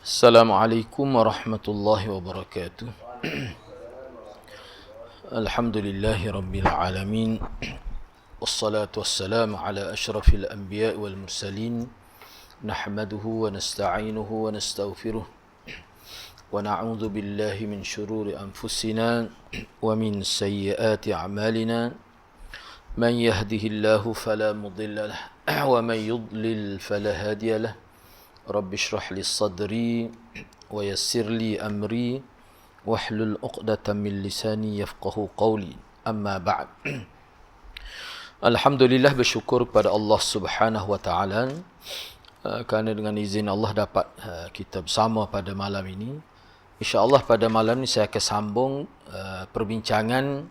Assalamualaikum warahmatullahi wabarakatuh. Alhamdulillahi rabbil alamin. Wassalatu wassalamu ala ashrafil anbiya'i wal mursalin. Nahmaduhu wa nasta'inuhu wa nastaghfiruh. Wa na'udzu billahi min shururi anfusina wa min sayyiati a'malina. Man yahdihillahu fala mudilla lahu wa man yudlil fala hadiya lahu. Rabbi shrah li sadri wa yassir li amri wahlul 'uqdatam min lisani yafqahu qawli. Amma ba'd. Alhamdulillah, bersyukur kepada Allah Subhanahu wa taala kerana dengan izin Allah dapat kita bersama pada malam ini. Insya-Allah pada malam ini saya akan sambung perbincangan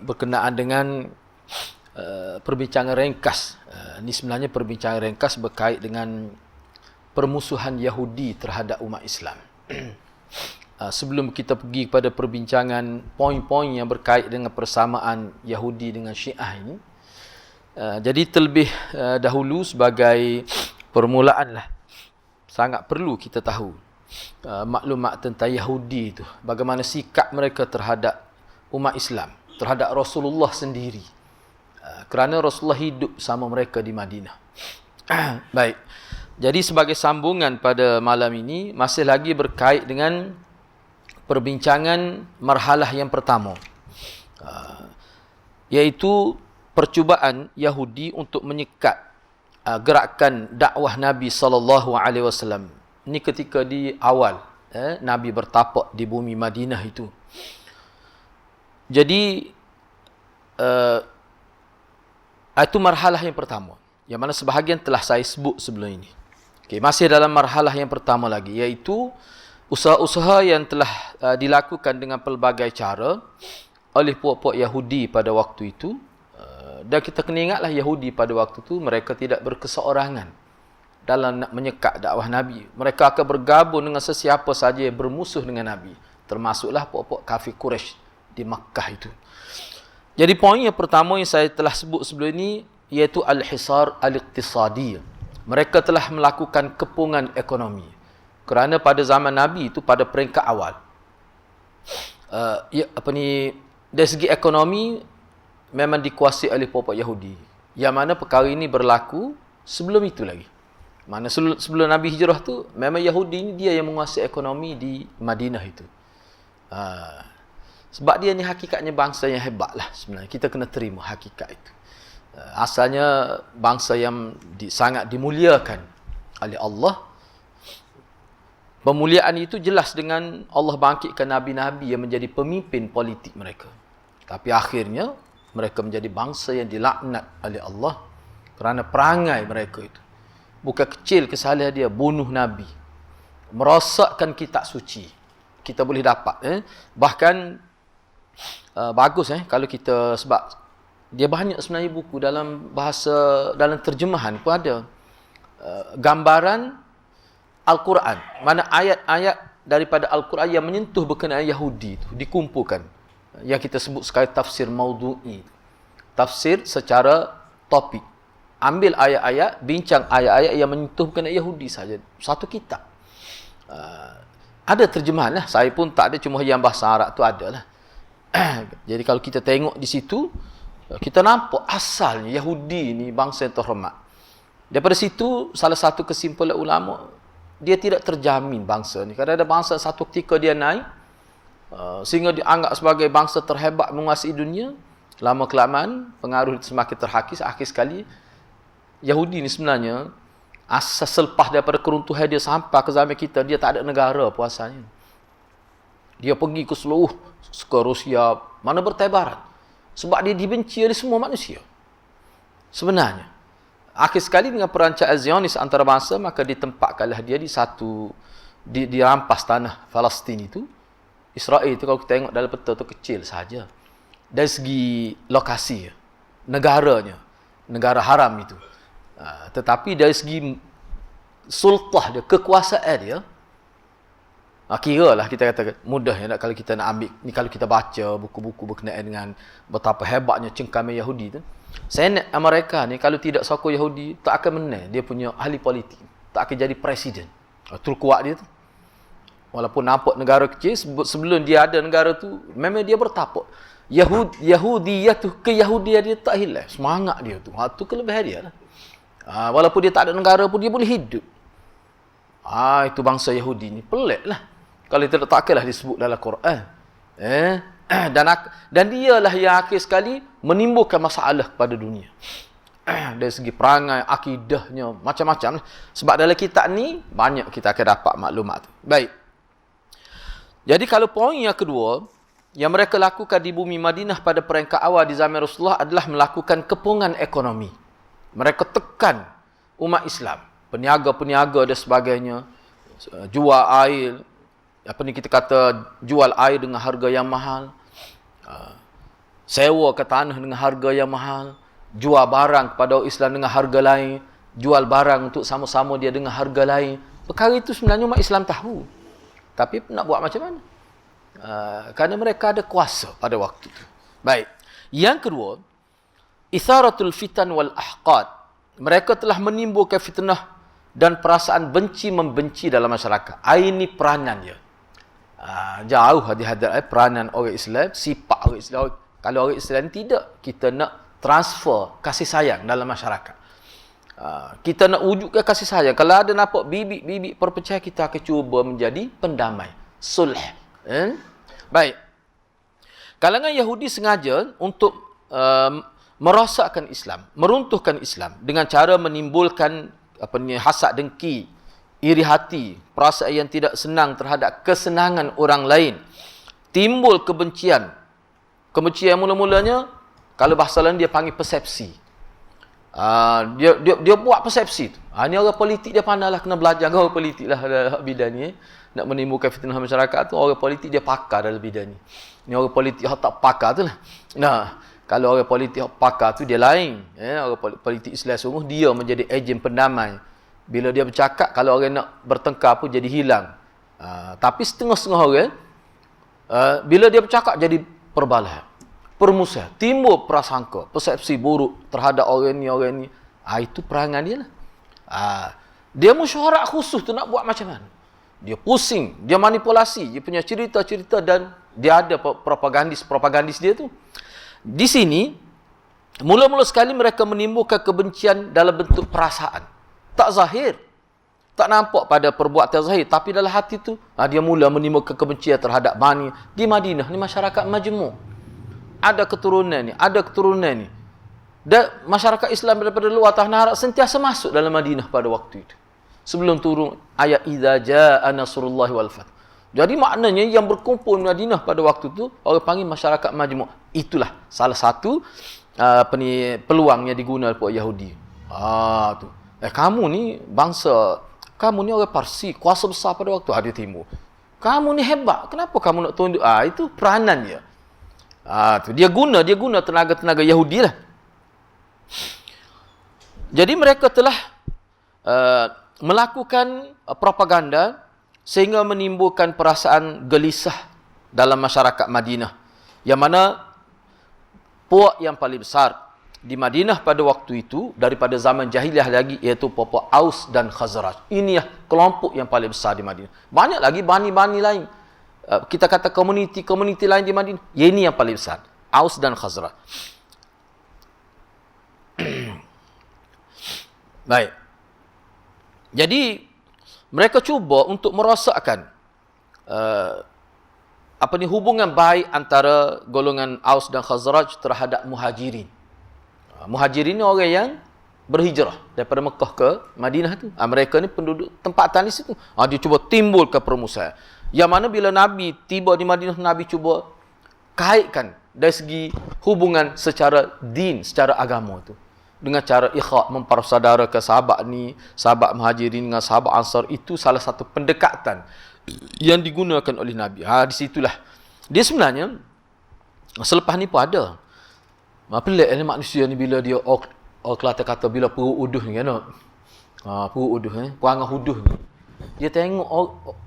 berkenaan dengan perbincangan ringkas. Ini sebenarnya perbincangan ringkas berkait dengan permusuhan Yahudi terhadap umat Islam. Sebelum kita pergi kepada perbincangan poin-poin yang berkait dengan persamaan Yahudi dengan Syiah ini, jadi terlebih dahulu sebagai permulaan lah, sangat perlu kita tahu maklumat tentang Yahudi itu, bagaimana sikap mereka terhadap umat Islam, terhadap Rasulullah sendiri, kerana Rasulullah hidup sama mereka di Madinah. Baik. Jadi sebagai sambungan pada malam ini masih lagi berkait dengan perbincangan marhalah yang pertama, iaitu percubaan Yahudi untuk menyekat gerakan dakwah Nabi SAW. Ini ketika di awal Nabi bertapak di bumi Madinah itu. Jadi itu marhalah yang pertama, yang mana sebahagian telah saya sebut sebelum ini. Masih dalam marhalah yang pertama lagi, iaitu usaha-usaha yang telah dilakukan dengan pelbagai cara oleh puak-puak Yahudi pada waktu itu. Dan kita kena ingatlah, Yahudi pada waktu itu mereka tidak berkeseorangan dalam nak menyekat dakwah Nabi. Mereka akan bergabung dengan sesiapa saja yang bermusuh dengan Nabi, termasuklah puak-puak kafir Quraisy di Makkah itu. Jadi poin yang pertama yang saya telah sebut sebelum ini, iaitu al-hisar al-iqtisadi. Mereka telah melakukan kepungan ekonomi. Kerana pada zaman Nabi itu, pada peringkat awal, dari segi ekonomi memang dikuasai oleh puak-puak Yahudi. Yang mana perkara ini berlaku sebelum itu lagi. Mana sebelum Nabi hijrah tu, memang Yahudi ini dia yang menguasai ekonomi di Madinah itu. Sebab dia ni hakikatnya bangsa yang hebat lah sebenarnya. Kita kena terima hakikat itu. Asalnya bangsa yang sangat dimuliakan oleh Allah. Pemuliaan itu jelas dengan Allah bangkitkan nabi-nabi yang menjadi pemimpin politik mereka. Tapi akhirnya mereka menjadi bangsa yang dilaknat oleh Allah kerana perangai mereka itu. Bukan kecil kesalahan dia, bunuh nabi, merosakkan kitab suci. Kita boleh dapat bahkan bagus kalau kita, sebab dia banyak sebenarnya buku dalam bahasa, dalam terjemahan pun ada gambaran Al-Quran, mana ayat-ayat daripada Al-Quran yang menyentuh berkenaan Yahudi itu dikumpulkan, yang kita sebut sekali tafsir maudhu'i, tafsir secara topik. Ambil ayat-ayat, bincang ayat-ayat yang menyentuh berkenaan Yahudi saja, satu kitab. Ada terjemahan lah, saya pun tak ada, cuma yang bahasa Arab tu ada lah. Jadi kalau kita tengok di situ, kita nampak asalnya Yahudi ni bangsa yang terhormat. Daripada situ, salah satu kesimpulan ulama, dia tidak terjamin bangsa ni. Kadang ada bangsa satu ketika dia naik, sehingga dianggap sebagai bangsa terhebat menguasai dunia. Lama-kelamaan, pengaruh semakin terhakis. Akhir sekali, Yahudi ni sebenarnya, asas selepas daripada keruntuhan dia sampai ke zaman kita, dia tak ada negara puasanya. Dia pergi ke seluruh, ke Rusia, mana bertebaran. Sebab dia dibenci oleh semua manusia. Sebenarnya. Akhir sekali dengan perancangan Zionis antarabangsa, maka ditempatkanlah dia di dirampas tanah Palestin itu. Israel itu kalau kita tengok dalam peta tu kecil saja. Dari segi lokasi, negaranya, negara haram itu. Tetapi dari segi sultah dia, kekuasaan dia, kira lah kita kata mudah ya kalau kita nak ambil ni, kalau kita baca buku-buku berkenaan dengan betapa hebatnya cengkama Yahudi tu. Senat Amerika ni kalau tidak sokong Yahudi tak akan menang dia punya ahli politik, tak akan jadi presiden. Betul kuat dia tu. Walaupun nampak negara kecil, sebelum dia ada negara tu, memang dia bertapak. Yahudiyah tu, keyahudian dia tak hilang. Semangat dia tu. Tu kelebihan dia lah. Walaupun dia tak ada negara pun, dia boleh hidup. Itu bangsa Yahudi ni. Pelik lah. Kalau tidak, takkanlah disebut dalam Quran. Dan dialah yang akhir sekali menimbulkan masalah kepada dunia. Dari segi perangai, akidahnya, macam-macam. Sebab dalam kitab ni, banyak kita akan dapat maklumat tu. Baik. Jadi kalau poin yang kedua, yang mereka lakukan di bumi Madinah pada peringkat awal di zaman Rasulullah adalah melakukan kepungan ekonomi. Mereka tekan umat Islam. Peniaga-peniaga dan sebagainya. Jual air. Apa ni kita kata, jual air dengan harga yang mahal. Sewa ke tanah dengan harga yang mahal. Jual barang kepada orang Islam dengan harga lain. Jual barang untuk sama-sama dia dengan harga lain. Perkara itu sebenarnya umat Islam tahu. Tapi nak buat macam mana? Kerana mereka ada kuasa pada waktu itu. Baik. Yang kedua, itharatul fitan wal ahqad. Mereka telah menimbulkan fitnah dan perasaan benci-membenci dalam masyarakat. Ini peranan dia. Jauh di hadapan peranan orang Islam, sifat orang Islam. Kalau orang Islam tidak, kita nak transfer kasih sayang dalam masyarakat. Kita nak wujudkan kasih sayang. Kalau ada nampak bibit-bibit perpecahan, kita akan cuba menjadi pendamai. Sulh. Baik. Kalangan Yahudi sengaja untuk merosakkan Islam, meruntuhkan Islam dengan cara menimbulkan hasad dengki, iri hati, perasaan yang tidak senang terhadap kesenangan orang lain. Timbul kebencian. Kebencian mula-mulanya, kalau bahasa lain dia panggil persepsi. Dia buat persepsi tu. Ni orang politik dia pandai lah, kena belajar orang politik lah dalam bidang ni. Nak menimbulkan fitnah masyarakat tu, orang politik dia pakar dalam bidang ni. Ni orang politik yang tak pakar tu lah. Nah, kalau orang politik yang pakar tu dia lain. Orang politik Islam sungguh dia menjadi ejen pendamai. Bila dia bercakap, kalau orang nak bertengkar pun jadi hilang. Tapi setengah-setengah orang, bila dia bercakap jadi perbalahan. Permusuhan, timbul prasangka, persepsi buruk terhadap orang ni. Itu perangai dia lah. Dia mesyuarat khusus tu nak buat macam mana. Dia pusing, dia manipulasi, dia punya cerita-cerita dan dia ada propagandis dia tu. Di sini, mula-mula sekali mereka menimbulkan kebencian dalam bentuk perasaan. Tak zahir. Tak nampak pada perbuatan zahir. Tapi dalam hati tu, dia mula menimbulkan kebencian terhadap Bani. Di Madinah ni masyarakat majmuk. Ada keturunan ni. Dan masyarakat Islam daripada luar tanah Arab sentiasa masuk dalam Madinah pada waktu itu. Sebelum turun ayat idza jaa nasrullahi wal fath. Jadi maknanya yang berkumpul di Madinah pada waktu itu orang panggil masyarakat majmuk. Itulah salah satu peluang yang digunakan oleh Yahudi. Tu. Kamu ni bangsa, kamu ni orang Parsi, kuasa besar pada waktu ada timur. Kamu ni hebat. Kenapa kamu nak tunduk? Itu peranan dia. Tu dia guna tenaga-tenaga Yahudi lah. Jadi mereka telah melakukan propaganda sehingga menimbulkan perasaan gelisah dalam masyarakat Madinah. Yang mana puak yang paling besar di Madinah pada waktu itu daripada zaman jahiliah lagi iaitu puak Aus dan Khazraj. Inilah kelompok yang paling besar di Madinah. Banyak lagi bani-bani lain. Kita kata komuniti lain di Madinah. Ini yang paling besar. Aus dan Khazraj. Baik. Jadi mereka cuba untuk merosakkan hubungan baik antara golongan Aus dan Khazraj terhadap Muhajirin. Muhajirin ni orang yang berhijrah daripada Mekah ke Madinah tu. Mereka ni penduduk tempatan di situ. Dia cuba timbul ke permusuhan. Yang mana bila Nabi tiba di Madinah, Nabi cuba kaitkan dari segi hubungan secara din, secara agama tu. Dengan cara ikhak, mempersaudarakan sahabat ni, sahabat Muhajirin dengan sahabat Ansar. Itu salah satu pendekatan yang digunakan oleh Nabi. Di situlah. Dia sebenarnya, selepas ni pun ada. Pelik ni manusia ni bila dia, Kelantan kata bila perut uduh ni kan. Perut uduh ni, perangai uduh ni. Dia tengok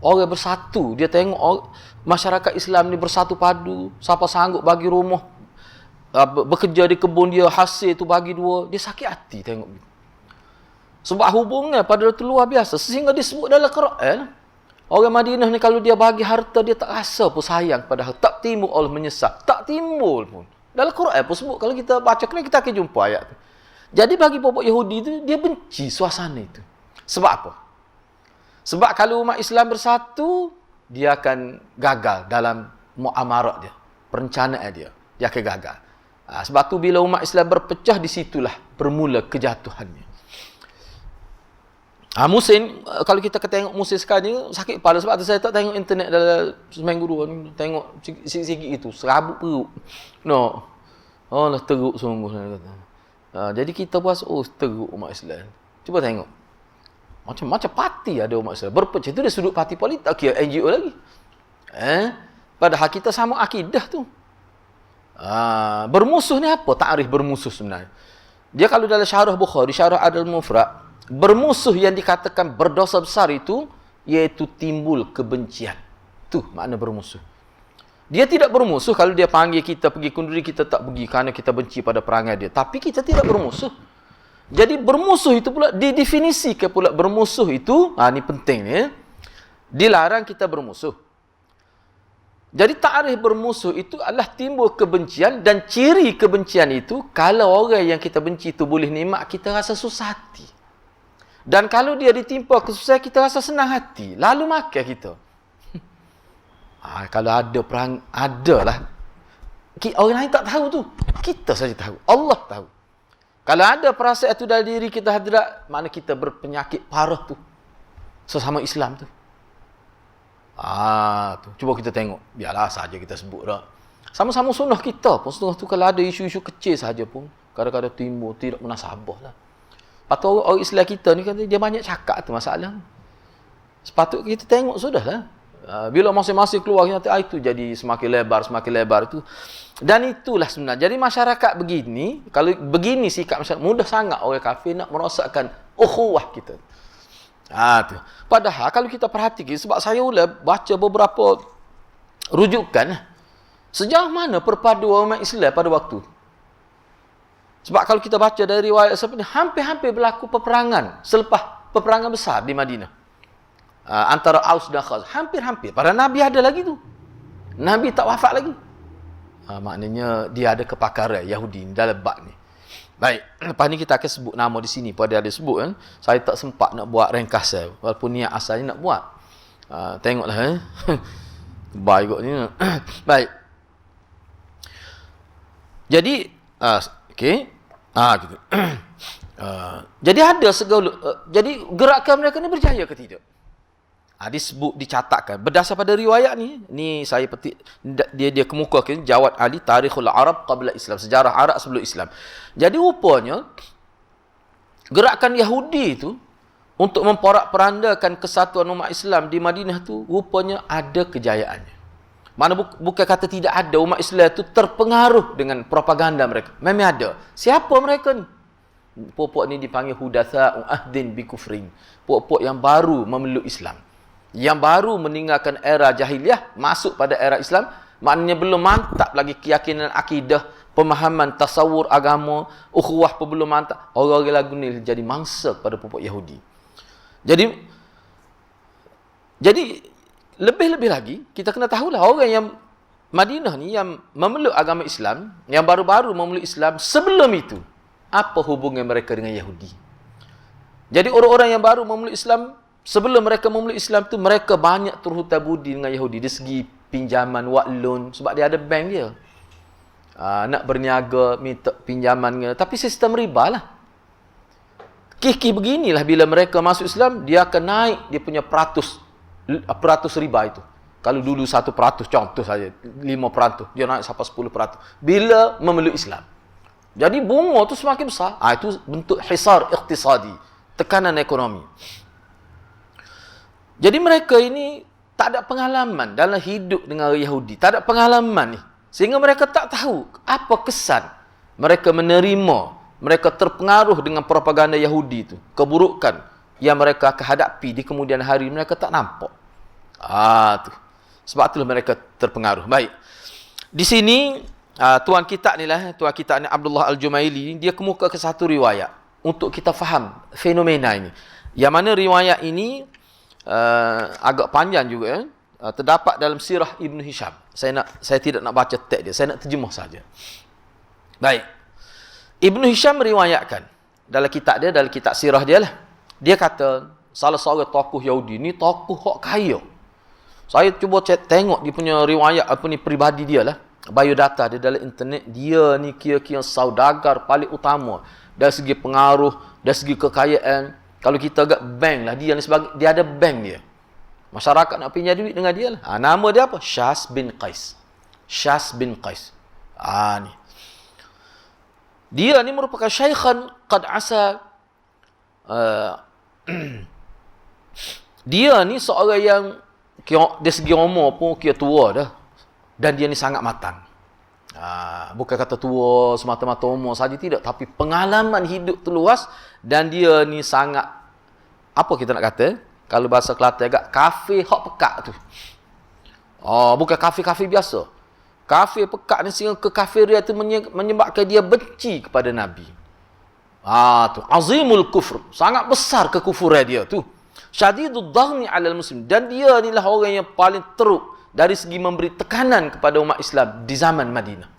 orang bersatu. Dia tengok masyarakat Islam ni bersatu padu. Siapa sanggup bagi rumah, bekerja di kebun dia, hasil tu bagi dua. Dia sakit hati tengok. Sebab hubungan pada itu luar biasa. Sehingga disebut dalam Quran, orang Madinah ni kalau dia bagi harta, dia tak rasa pun sayang pada harta. Tak timbul Allah menyesal. Tak timbul pun. Dalam Quran pun sebut. Kalau kita baca Quran, kita akan jumpa ayat tu. Jadi bagi pokok Yahudi tu, dia benci suasana itu. Sebab apa? Sebab kalau umat Islam bersatu, dia akan gagal dalam muamarat dia. Perencanaan dia. Dia akan gagal. Sebab tu bila umat Islam berpecah, disitulah bermula kejatuhannya. Musim, kalau kita tengok musim sekarang ni, sakit kepala sebab tu saya tak tengok internet dalam seminggu dua ni. Tengok sikit-sikit itu, serabut perut. No. Oh lah, teruk sungguh. Jadi kita puas, teruk umat Islam. Cuba tengok. Macam parti ada umat Islam. Berpecah, itu dia sudut parti politik, tak kira NGO lagi. Padahal kita sama akidah tu. Bermusuh ni apa? Ta'rif bermusuh sebenarnya. Dia kalau dalam syarah Bukhari, syarah Adal Mufrad, bermusuh yang dikatakan berdosa besar itu, iaitu timbul kebencian. Tu makna bermusuh. Dia tidak bermusuh kalau dia panggil kita pergi kunduri, kita tak pergi kerana kita benci pada perangai dia. Tapi kita tidak bermusuh. Jadi bermusuh itu pula didefinisikan pula bermusuh itu, ni penting ni, dilarang kita bermusuh. Jadi takrif bermusuh itu adalah timbul kebencian, dan ciri kebencian itu, kalau orang yang kita benci itu boleh nikmat, kita rasa susah hati. Dan kalau dia ditimpa kesusahan, kita rasa senang hati. Lalu makan kita. Kalau ada perang, adalah. Orang lain tak tahu tu. Kita saja tahu. Allah tahu. Kalau ada perasaan itu dalam diri kita hadrat, mana kita berpenyakit parah tu. Sesama Islam tu. Tu. Cuba kita tengok. Biarlah saja kita sebut dah. Sama-sama sunnah kita pun. Sunnah tu kalau ada isu-isu kecil saja pun, kadang-kadang timbul, tidak munasabah lah. Patut orang Islam kita ni, dia banyak cakap tu masalah. Sepatutnya kita tengok sudahlah. Bila masing-masing keluar, itu jadi semakin lebar itu. Dan itulah sebenarnya. Jadi masyarakat begini, kalau begini sikap masyarakat, mudah sangat orang kafir nak merosakkan ukhuwah kita. Tu. Padahal kalau kita perhatikan, sebab saya baca beberapa rujukan, sejauh mana perpaduan umat Islam pada waktu. Sebab kalau kita baca dari riwayat seperti ini, hampir-hampir berlaku peperangan selepas peperangan besar di Madinah. Antara Aus dan Khazraj. Hampir-hampir. Para Nabi ada lagi tu. Nabi tak wafat lagi. Maknanya dia ada kepakaran Yahudi dalam bab ni. Baik. Lepas ni kita akan sebut nama di sini. Pada ada sebut kan. Saya tak sempat nak buat ringkasan. Walaupun niat asalnya nak buat. Tengoklah. Baik kot ni. Baik. Jadi, okey. Gitu. Jadi ada segala, jadi gerakan mereka ni berjaya ke tidak? Disebut, dicatatkan berdasar pada riwayat ni saya petik, dia kemukakan Jawad Ali Tarikhul Arab qabla Islam, sejarah Arab sebelum Islam. Jadi rupanya gerakan Yahudi itu untuk memporak-perandakan kesatuan umat Islam di Madinah tu rupanya ada kejayaannya. Mana bukan kata tidak ada, umat Islam itu terpengaruh dengan propaganda mereka. Memang ada. Siapa mereka ni? Puak-puak ni dipanggil hudatha'u ahdin bi kufrin. Puak-puak yang baru memeluk Islam. Yang baru meninggalkan era jahiliah, masuk pada era Islam. Maknanya belum mantap lagi keyakinan akidah, pemahaman tasawur agama, ukhuwah pun belum mantap. Orang-orang lagu ni jadi mangsa pada puak-puak Yahudi. Jadi lebih-lebih lagi, kita kena tahulah orang yang Madinah ni yang memeluk agama Islam, yang baru-baru memeluk Islam, sebelum itu, apa hubungan mereka dengan Yahudi? Jadi orang-orang yang baru memeluk Islam, sebelum mereka memeluk Islam tu, mereka banyak terhutang budi dengan Yahudi, dari segi pinjaman, wak loan, sebab dia ada bank dia. Nak berniaga, minta pinjaman, tapi sistem riba lah. Kih-kih beginilah bila mereka masuk Islam, dia akan naik dia punya peratus riba itu. Kalau dulu 1%, contoh saja, 5%, dia naik sampai 10%. Bila memeluk Islam. Jadi bunga tu semakin besar. Itu bentuk hisar iqtisadi, tekanan ekonomi. Jadi mereka ini tak ada pengalaman dalam hidup dengan Yahudi. Tak ada pengalaman ni. Sehingga mereka tak tahu apa kesan mereka menerima, mereka terpengaruh dengan propaganda Yahudi itu. Keburukan yang mereka akan hadapi di kemudian hari, mereka tak nampak. Tu. Sebab itulah mereka terpengaruh. Baik. Di sini tuan kita ni Abdullah Al-Jumaili, dia kemuka ke satu riwayat. untuk kita faham fenomena ini. Yang mana riwayat ini agak panjang juga. Terdapat dalam sirah Ibn Hisham. Saya tidak nak baca teks dia, saya nak terjemah saja. Baik. Ibn Hisham meriwayatkan dalam kitab sirah dia lah. Dia kata salah seorang tokoh Yahudi ni tokoh hok kaya. Saya cuba tengok dia punya riwayat pribadi dia lah. Biodata dia dalam internet, dia ni kira-kira saudagar paling utama dari segi pengaruh, dari segi kekayaan. Kalau kita agak bank lah, dia ada bank dia. Masyarakat nak pinjam duit dengan dia lah. Nama dia apa? Syas bin Qais. Syas bin Qais. Ni. Dia ni merupakan syaikhan qad asa. Dia ni seorang yang dari segi umur pun kira tua dah. Dan dia ni sangat matang. Bukan kata tua semata-mata umur saja, tidak. Tapi pengalaman hidup tu luas. Dan dia ni sangat, apa kita nak kata? Kalau bahasa Kelantan agak kafe hok pekak tu. Bukan kafe-kafe biasa. Kafe pekak ni sehingga kekafiran tu menyebabkan dia benci kepada Nabi. Tu azimul kufr, sangat besar kekufuran dia tu. Syadidud dhaghni 'alal muslim, dan dia inilah orang yang paling teruk dari segi memberi tekanan kepada umat Islam di zaman Madinah.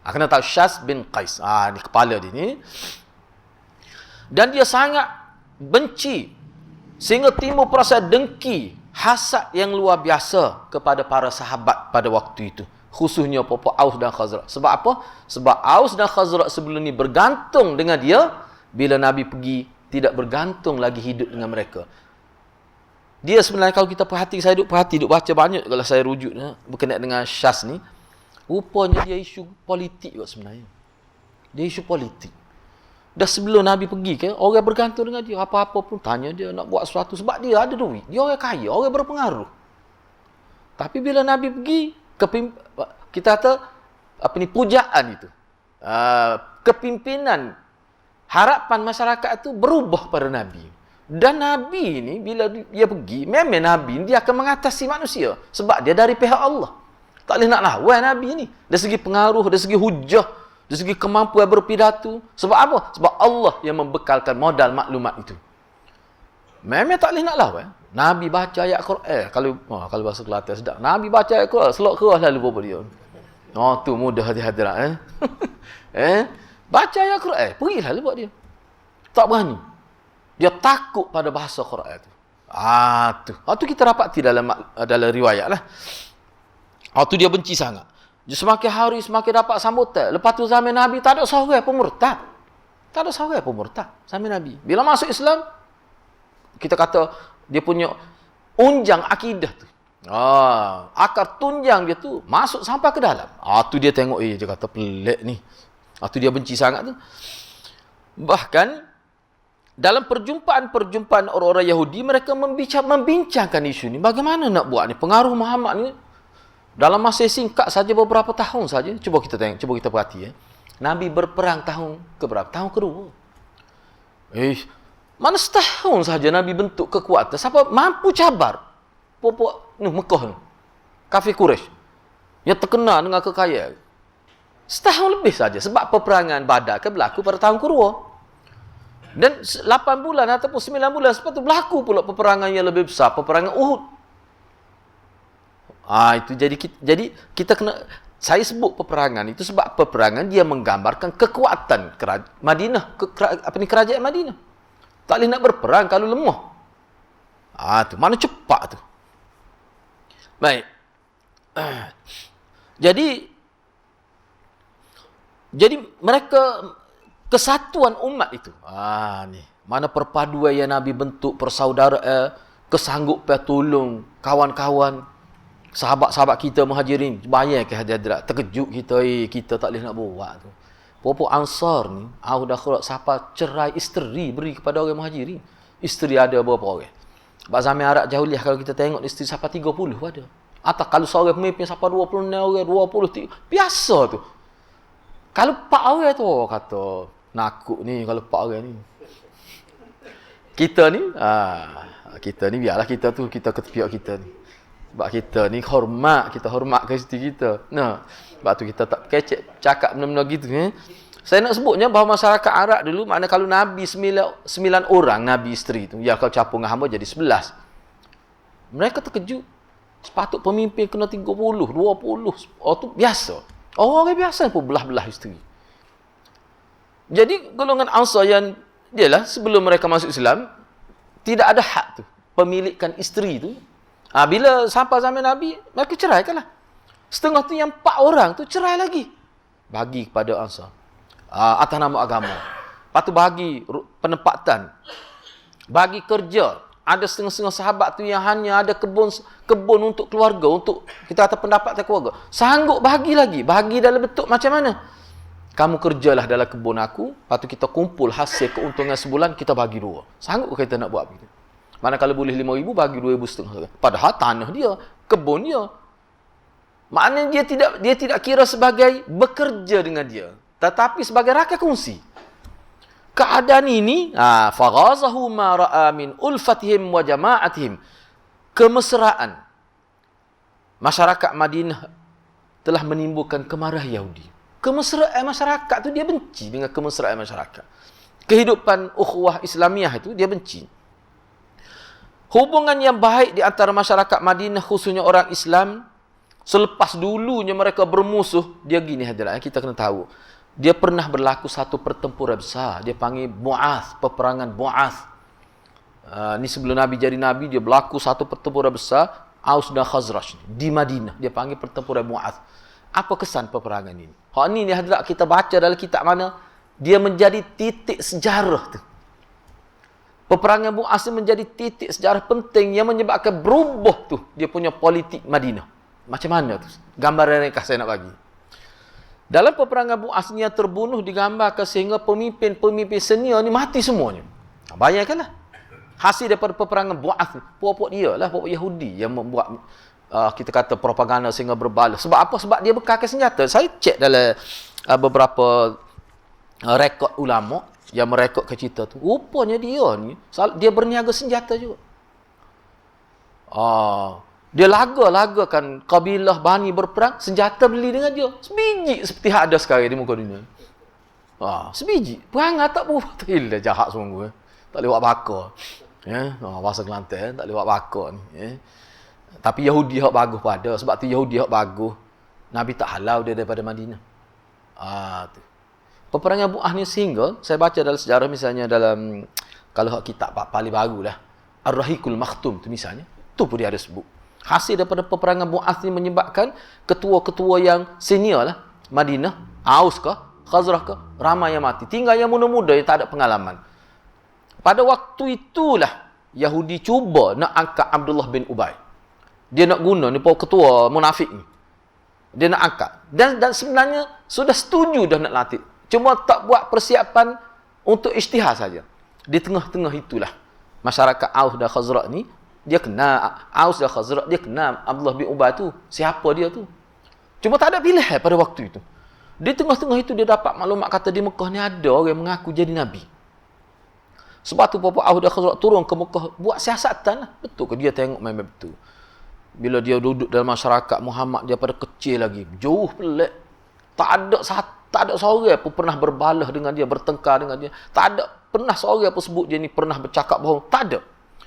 Kena tahu Syas bin Qais. Ni kepala dia ni. Dan dia sangat benci sehingga timbul perasaan dengki, hasad yang luar biasa kepada para sahabat pada waktu itu. Khususnya puak Aus dan Khazraj. Sebab apa? Sebab Aus dan Khazraj sebelum ni bergantung dengan dia. Bila Nabi pergi, tidak bergantung lagi hidup dengan mereka. Dia sebenarnya kalau kita perhati, saya duk baca banyak kalau saya rujuk berkenaan dengan Syas ni. Rupanya dia isu politik juga sebenarnya. Dia isu politik. Dah sebelum Nabi pergi ke, orang bergantung dengan dia. Apa-apa pun tanya dia nak buat sesuatu. Sebab dia ada duit. Dia orang kaya, orang berpengaruh. Tapi bila Nabi pergi, kita kata, pujaan itu. Kepimpinan, harapan masyarakat itu berubah pada Nabi. Dan Nabi ini, bila dia pergi, memang Nabi ini dia akan mengatasi manusia. Sebab dia dari pihak Allah. Tak boleh nak lawan Nabi ini. Dari segi pengaruh, dari segi hujah, dari segi kemampuan berpidato. Sebab apa? Sebab Allah yang membekalkan modal maklumat itu. Memang tak boleh nak lawan. Nabi baca ayat Quran. Kalau bahasa Kelantan sedap. Nabi baca ayat Quran. Selok kerah lalu bapa dia. Tu mudah hati-hati. Baca ayat Quran. Pergilah buat dia. Tak berani. Dia takut pada bahasa Quran itu. Tu kita dapati dalam riwayat lah. Tu dia benci sangat. Semakin hari semakin dapat sambutan. Lepas tu zaman Nabi tak ada seorang pun murtad. Tak ada seorang pun murtad zaman Nabi. Bila masuk Islam, kita kata dia punya unjang akidah tu. Akar tunjang dia tu masuk sampai ke dalam. Tu dia tengok, dia kata pelik ni. Tu dia benci sangat tu. Bahkan dalam perjumpaan orang-orang Yahudi, mereka membincangkan isu ni. Bagaimana nak buat ni? Pengaruh Muhammad ni dalam masa singkat saja beberapa tahun saja. Cuba kita tengok, cuba kita perhati. Nabi berperang tahun ke berapa? Tahun kedua. Mana setahun saja Nabi bentuk kekuatan. Siapa mampu cabar puak Mekah ni. Kafir Quraisy yang terkenal dengan kekayaan. Setahun lebih saja. Sebab peperangan Badar berlaku pada tahun kedua. Dan 8 bulan ataupun 9 bulan lepas tu berlaku pula peperangan yang lebih besar. Peperangan Uhud. Itu jadi kita kena, saya sebut peperangan itu sebab peperangan dia menggambarkan kekuatan Madinah, kerajaan Madinah. Tak boleh nak berperang kalau lemah. Tu mana cepat tu. Baik. Jadi mereka kesatuan umat itu. Ni mana perpaduan yang Nabi bentuk, persaudaraan, kesanggupan tolong kawan-kawan, sahabat-sahabat kita Muhajirin. Bayangkan hadirat, terkejut kita tak boleh nak buat tu. Puak Ansar ni, dah khulak siapa cerai isteri beri kepada orang Muhajirin. Isteri ada berapa orang? Sebab zaman Arab Jahiliyah kalau kita tengok isteri siapa 30 ada. Atau kalau seorang pemimpin siapa 26 orang, 20, biasa tu. Kalau 4 orang tu kata nakut ni kalau 4 orang ni. Kita ni biarlah kita ke pihak kita ni. Sebab kita ni kita hormat ke isteri kita. Sebab tu kita tak kecek cakap benda-benda gitu. Saya nak sebutnya bahawa masyarakat Arab dulu, makna kalau Nabi 9 orang, Nabi isteri tu, ya kalau capung dengan hamba jadi 11. Mereka terkejut. Sepatut pemimpin kena 30, 20. Oh tu biasa. Orang biasa pun belah-belah isteri. Jadi golongan Ansar yang dialah sebelum mereka masuk Islam, tidak ada hak tu. Pemilikan isteri tu. Bila sampai zaman Nabi, mereka ceraikanlah. Setengah tu yang 4 orang tu cerai lagi. Bagi kepada Ansar. Atas nama agama. Lepas tu bagi penempatan. Bagi kerja. Ada setengah-setengah sahabat tu yang hanya ada kebun untuk keluarga, untuk kita kata pendapatan keluarga. Sanggup bagi lagi. Bagi dalam bentuk macam mana? Kamu kerjalah dalam kebun aku, lepas tu kita kumpul hasil keuntungan sebulan, kita bagi 2. Sanggup kita nak buat begitu? Mana kalau boleh 5,000, bagi 2,500. Padahal tanah dia, kebun dia. Maknanya dia tidak kira sebagai bekerja dengan dia, tetapi sebagai rakyat kongsi. Keadaan ini, faghazahu ma ra'a min ulfatihim wa jama'atihim. Kemesraan masyarakat Madinah telah menimbulkan kemarahan Yahudi. Kemesraan masyarakat tu dia benci dengan kemesraan masyarakat. Kehidupan ukhuwah Islamiah itu dia benci. Hubungan yang baik di antara masyarakat Madinah, khususnya orang Islam, selepas dulunya mereka bermusuh, dia gini hadirat, kita kena tahu. Dia pernah berlaku satu pertempuran besar. Dia panggil Bu'ath, peperangan Bu'ath. Ni sebelum Nabi jadi Nabi, dia berlaku satu pertempuran besar, Aus dan Khazraj, di Madinah. Dia panggil pertempuran Bu'ath. Apa kesan peperangan ini? Hak ni hadirat kita baca dalam kitab mana, dia menjadi titik sejarah tu. Peperangan Bu'ath menjadi titik sejarah penting yang menyebabkan berubah tu dia punya politik Madinah. Macam mana tu? Gambaran yang saya nak bagi. Dalam peperangan Bu'ath ni yang terbunuh digambarkan sehingga pemimpin-pemimpin senior ni mati semuanya. Bayangkanlah. Hasil daripada peperangan Bu'ath ni, puak-puak dia lah, puak Yahudi yang membuat kita kata propaganda sehingga berbalas. Sebab apa? Sebab dia bekalkan senjata. Saya cek dalam beberapa rekod ulama yang merekodkan cerita tu. Rupanya dia berniaga senjata juga. Dia lagakan kabilah Bani berperang, senjata beli dengan dia. Sebiji seperti hak ada sekarang di muka dunia. Sebiji. Perangai tak buat. Ilah jahat sungguh. Tak boleh buat bakar. Bahasa Kelantan, tak boleh buat bakar ni. Tapi Yahudi hak bagus pada. Sebab tu Yahudi hak bagus. Nabi tak halau dia daripada Madinah. Tu. Peperangan Bu'ath ni sehingga, saya baca dalam sejarah misalnya dalam, kalau hak kitab paling baru lah, Ar-Rahiqul Makhtum tu misalnya, tu pun dia ada sebut. Hasil daripada peperangan Bu'ath ni menyebabkan ketua-ketua yang senior lah, Madinah, Aus ke, Khazraj ke, ramai yang mati. Tinggal yang muda-muda yang tak ada pengalaman. Pada waktu itulah, Yahudi cuba nak angkat Abdullah bin Ubay. Dia nak guna ni ketua munafik ni. Dia nak angkat. Dan sebenarnya sudah setuju dah nak latih. Cuma tak buat persiapan untuk isytihar saja. Di tengah-tengah itulah, masyarakat Aus dan Khazraj ni, dia kenal Aus dan Khazraj, dia kenal Abdullah bin Ubay tu. Siapa dia tu? Cuma tak ada pilihan pada waktu itu. Di tengah-tengah itu dia dapat maklumat kata di Mekah ni ada orang yang mengaku jadi Nabi. Sebab tu Papa Aus dan Khazraj turun ke Mekah buat siasatan lah. Betul ke dia tengok memang betul. Bila dia duduk dalam masyarakat Muhammad, dia pada kecil lagi. Jauh pelik. Tak ada seorang pun pernah berbalah dengan dia, bertengkar dengan dia. Tak ada pernah seorang pun sebut dia ni pernah bercakap bohong. Tak ada.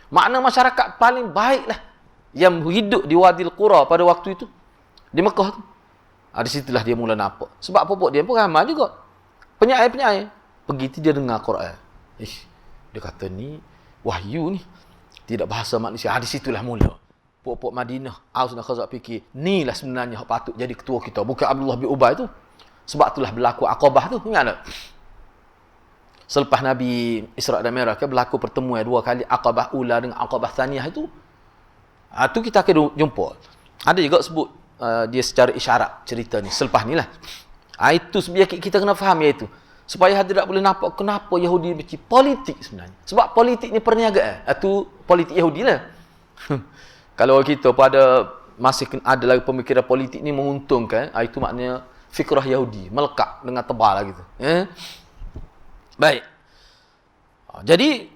Makna masyarakat paling baik lah yang hidup di Wadil Qura pada waktu itu, di Mekah tu. Di situlah dia mula nampak. Sebab popok dia pun ramai juga. Penyair-penyair. Begitu dia dengar Quran. Dia kata ni, wahyu ni. Tidak bahasa manusia. Di situlah mula. Popok Madinah, Aus dan Khazraj fikir, ni lah sebenarnya yang patut jadi ketua kita. Bukan Abdullah bin Ubay tu. Sebab itulah berlaku Aqabah tu. Ingat tak? Selepas Nabi Isra' dan Mi'raj berlaku pertemuan 2 kali, Aqabah Ula dengan Aqabah Thaniyah itu. Tu kita akan jumpa. Ada juga sebut dia secara isyarat cerita ni. Selepas ni lah. Itu sebenarnya kita kena faham iaitu. Supaya hadirat boleh nampak kenapa Yahudi benci politik sebenarnya. Sebab politik ni perniagaan. Itu politik Yahudi lah. Kalau kita pada masih ada lagi pemikiran politik ni menguntungkan, itu maknanya fikrah Yahudi. Melekat dengan tebal lah gitu. Baik. Jadi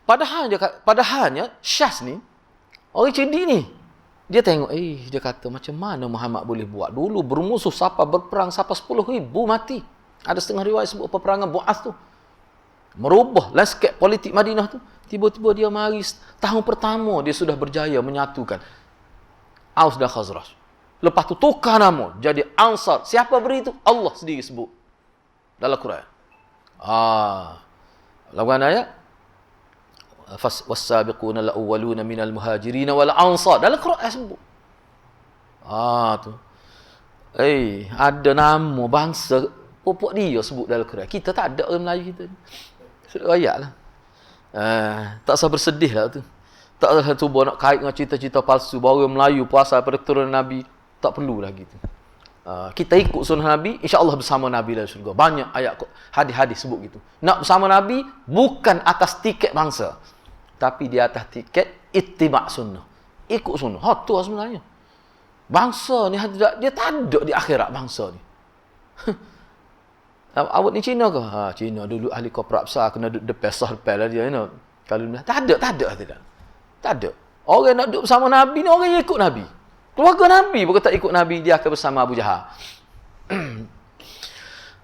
padahalnya Syas ni orang cerdik ni. Dia tengok, dia kata macam mana Muhammad boleh buat. Dulu bermusuh siapa berperang siapa 10,000 mati. Ada setengah riwayat sebut peperangan Bu'ath tu. Merubah landscape politik Madinah tu. Tiba-tiba dia mari tahun pertama dia sudah berjaya menyatukan Aus dan Khazraj. Lepas tu tukar nama jadi Ansar. Siapa beri itu? Allah sendiri sebut dalam Quran. Lawan ayat was-sabiquna al-awwaluna minal muhajirin wal ansar. Dalam Quran sebut. Tu. Ada nama bangsa pupuk dia sebut dalam Quran. Kita tak ada orang Melayu kita. Sudah ayatlah. Tak usah bersedih lah tu. Tak usah cuba nak kait dengan cerita-cerita palsu bahawa orang Melayu puasa pada keturunan Nabi. Tak perlu lah gitu. Kita ikut sunnah Nabi, insya-Allah bersama Nabi dalam syurga. Banyak ayat hadis-hadis sebut gitu. Nak bersama Nabi bukan atas tiket bangsa, tapi di atas tiket ittiba' sunnah. Ikut sunnah. Tu sebenarnya. Bangsa ni dia tak ada di akhirat bangsa ni. Awak ni Cina ke? Cina dulu ahli korporat besar kena duduk depan sah depan lah dia. Kalau tak ada. Orang nak duduk bersama Nabi ni orang yang ikut Nabi. Keluarga Nabi bukan tak ikut Nabi, dia akan bersama Abu Jahal.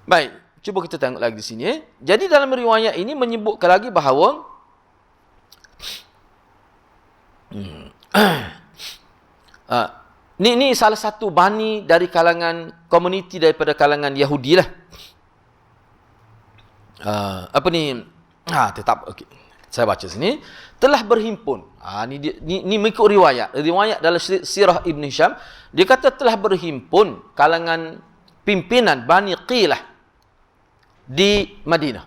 Baik, cuba kita tengok lagi di sini. Jadi dalam riwayat ini menyebutkan lagi bahawa ni salah satu bani dari kalangan komuniti daripada kalangan Yahudi lah. Tetap okey. Saya baca sini telah berhimpun. Ni mengikut riwayat dalam Sirah Ibn Hisham, dia kata telah berhimpun kalangan pimpinan Bani Qilah di Madinah.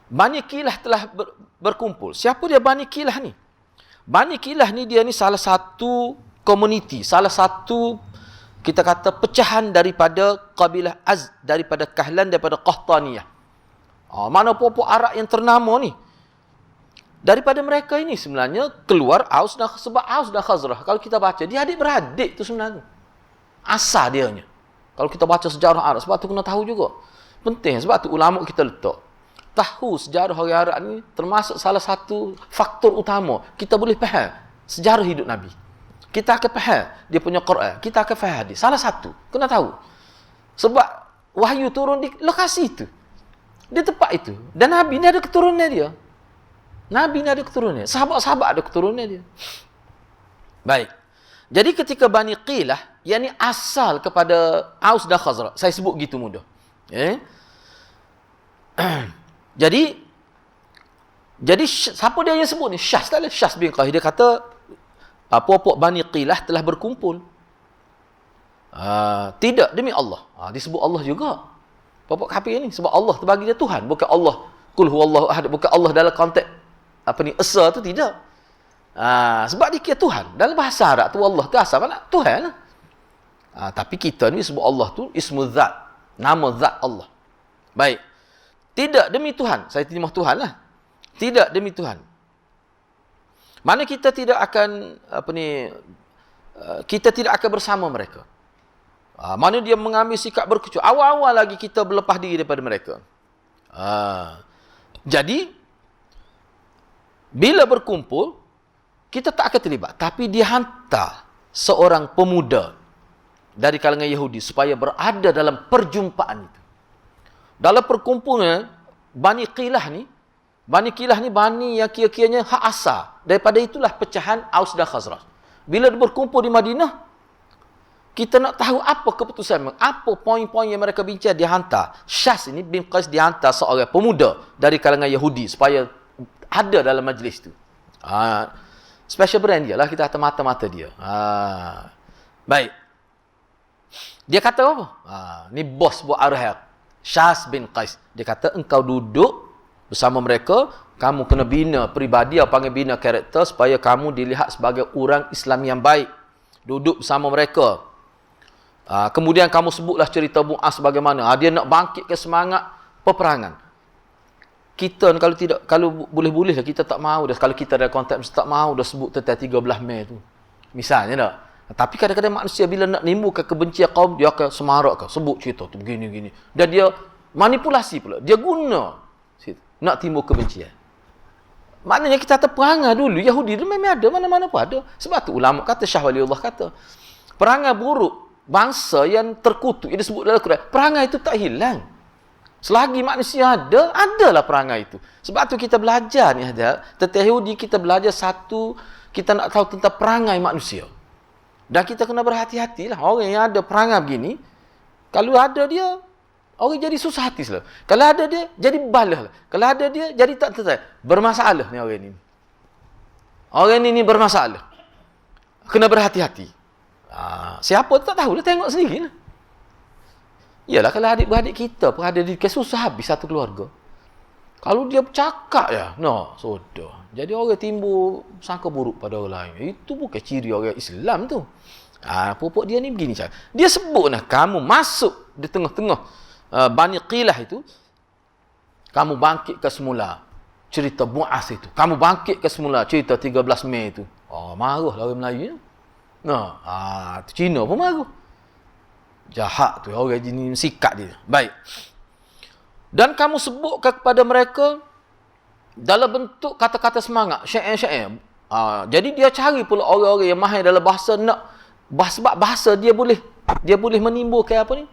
Bani Qilah telah berkumpul. Siapa dia Bani Qilah ni? Bani Qilah ni dia ni salah satu komuniti, salah satu kita kata pecahan daripada kabilah Az, daripada Kahlan, daripada Qahtaniyah. Mana puak-puak Arab yang ternama ni. Daripada mereka ini sebenarnya keluar Aus dan Khazraj. Kalau kita baca, dia adik-beradik tu sebenarnya. Asal dianya. Kalau kita baca sejarah Arab, sebab tu kena tahu juga. Penting, sebab tu ulama kita letak. Tahu sejarah orang Arab ni termasuk salah satu faktor utama. Kita boleh faham sejarah hidup Nabi. Kita akan faham dia punya Quran. Kita akan faham hadis. Salah satu. Kena tahu. Sebab wahyu turun di lokasi itu. Di tempat itu. Dan Nabi ni ada keturunan dia. Nabi ni ada keturunan. Sahabat-sahabat ada keturunan dia. Baik. Jadi ketika Bani Qilah, yang ni asal kepada Aus dan Khazraj. Saya sebut gitu mudah. Jadi siapa dia yang sebut ni? Syahs tak lah. Syahs bin Qais. Dia kata, puak-puak Bani Qilah telah berkumpul. Tidak, demi Allah. Disebut Allah juga. Puak-puak kafir ni. Sebab Allah terbagi dia Tuhan. Bukan Allah. Qul huwallahu ahad. Bukan Allah dalam konteks esa tu tidak. Sebab dia kira Tuhan. Dalam bahasa Arab tu Allah tu asal mana? Tuhan lah. Tapi kita ni sebut Allah tu ismu zat. Nama zat Allah. Baik. Tidak demi Tuhan. Saya terima Tuhan lah. Tidak demi Tuhan. Mana kita tidak akan kita tidak akan bersama mereka. Mana dia mengambil sikap berkecuali. Awal-awal lagi kita berlepas diri daripada mereka. Jadi bila berkumpul, kita tak akan terlibat. Tapi dia hantar seorang pemuda dari kalangan Yahudi supaya berada dalam perjumpaan itu. Dalam perkumpulan Bani Qilah ni Bani yang kira-kiranya hak asal. Daripada itulah pecahan Aus dan Khazraj. Bila dia berkumpul di Madinah, kita nak tahu apa keputusan, apa poin-poin yang mereka bincang, dia hantar. Syahs ini bin Qais dihantar seorang pemuda dari kalangan Yahudi supaya ada dalam majlis tu. Special brand dia lah, kita atas mata-mata dia. Baik. Dia kata apa? Ni bos buat Arhaq. Syahs bin Qais. Dia kata, engkau duduk bersama mereka, kamu kena bina peribadi, atau panggil bina karakter, supaya kamu dilihat sebagai orang Islam yang baik. Duduk bersama mereka. Kemudian kamu sebutlah cerita Mu'az bagaimana. Dia nak bangkitkan semangat peperangan. Kita kalau boleh-boleh lah, kita tak mahu dah. Kalau kita ada konteks, tak mahu dah sebut tentang 13 Mei tu. Misalnya tak. Tapi kadang-kadang manusia bila nak nimbulkan kebencian kaum, dia akan semarak, sebut cerita tu begini-gini. Dan dia manipulasi pula. Dia guna nak timbul kebencian. Maknanya kita kata perangai dulu Yahudi tu memang ada, mana-mana pun ada. Sebab tu ulama kata, Syah Waliullah kata, perangai buruk bangsa yang terkutuk, yang disebut dalam Quran. Perangai itu tak hilang. Selagi manusia ada, adalah perangai itu. Sebab tu kita belajar ni ada, tentang Yahudi kita belajar satu, kita nak tahu tentang perangai manusia. Dan kita kena berhati-hatilah. Orang yang ada perangai begini, kalau ada dia, orang jadi susah hati selalu. Kalau ada dia, jadi balah lah. Kalau ada dia, jadi tak tertarik. Bermasalah ni orang ni. Orang ni bermasalah. Kena berhati-hati. Siapa tak tahu lah, tengok sendiri lah. Yalah, kalau adik-beradik kita pun ada di susah habis satu keluarga. Kalau dia bercakap ya, sudah. Jadi orang timbul sangka buruk pada orang lain. Itu bukan ciri orang Islam tu. Pupuk dia ni begini cara. Dia sebut kamu masuk di tengah-tengah Bani Qilah itu, kamu bangkit ke semula. Cerita Bu'as itu. Kamu bangkit ke semula cerita 13 Mei itu. Marah lah orang Melayu. Tu Cina pun marah. Jahat tu orang jenis sikat dia. Baik. Dan kamu sebutkan kepada mereka dalam bentuk kata-kata semangat, syair-syair. Jadi dia cari pula orang-orang yang mahir dalam bahasa, sebab bahasa dia boleh menimbulkan apa ni?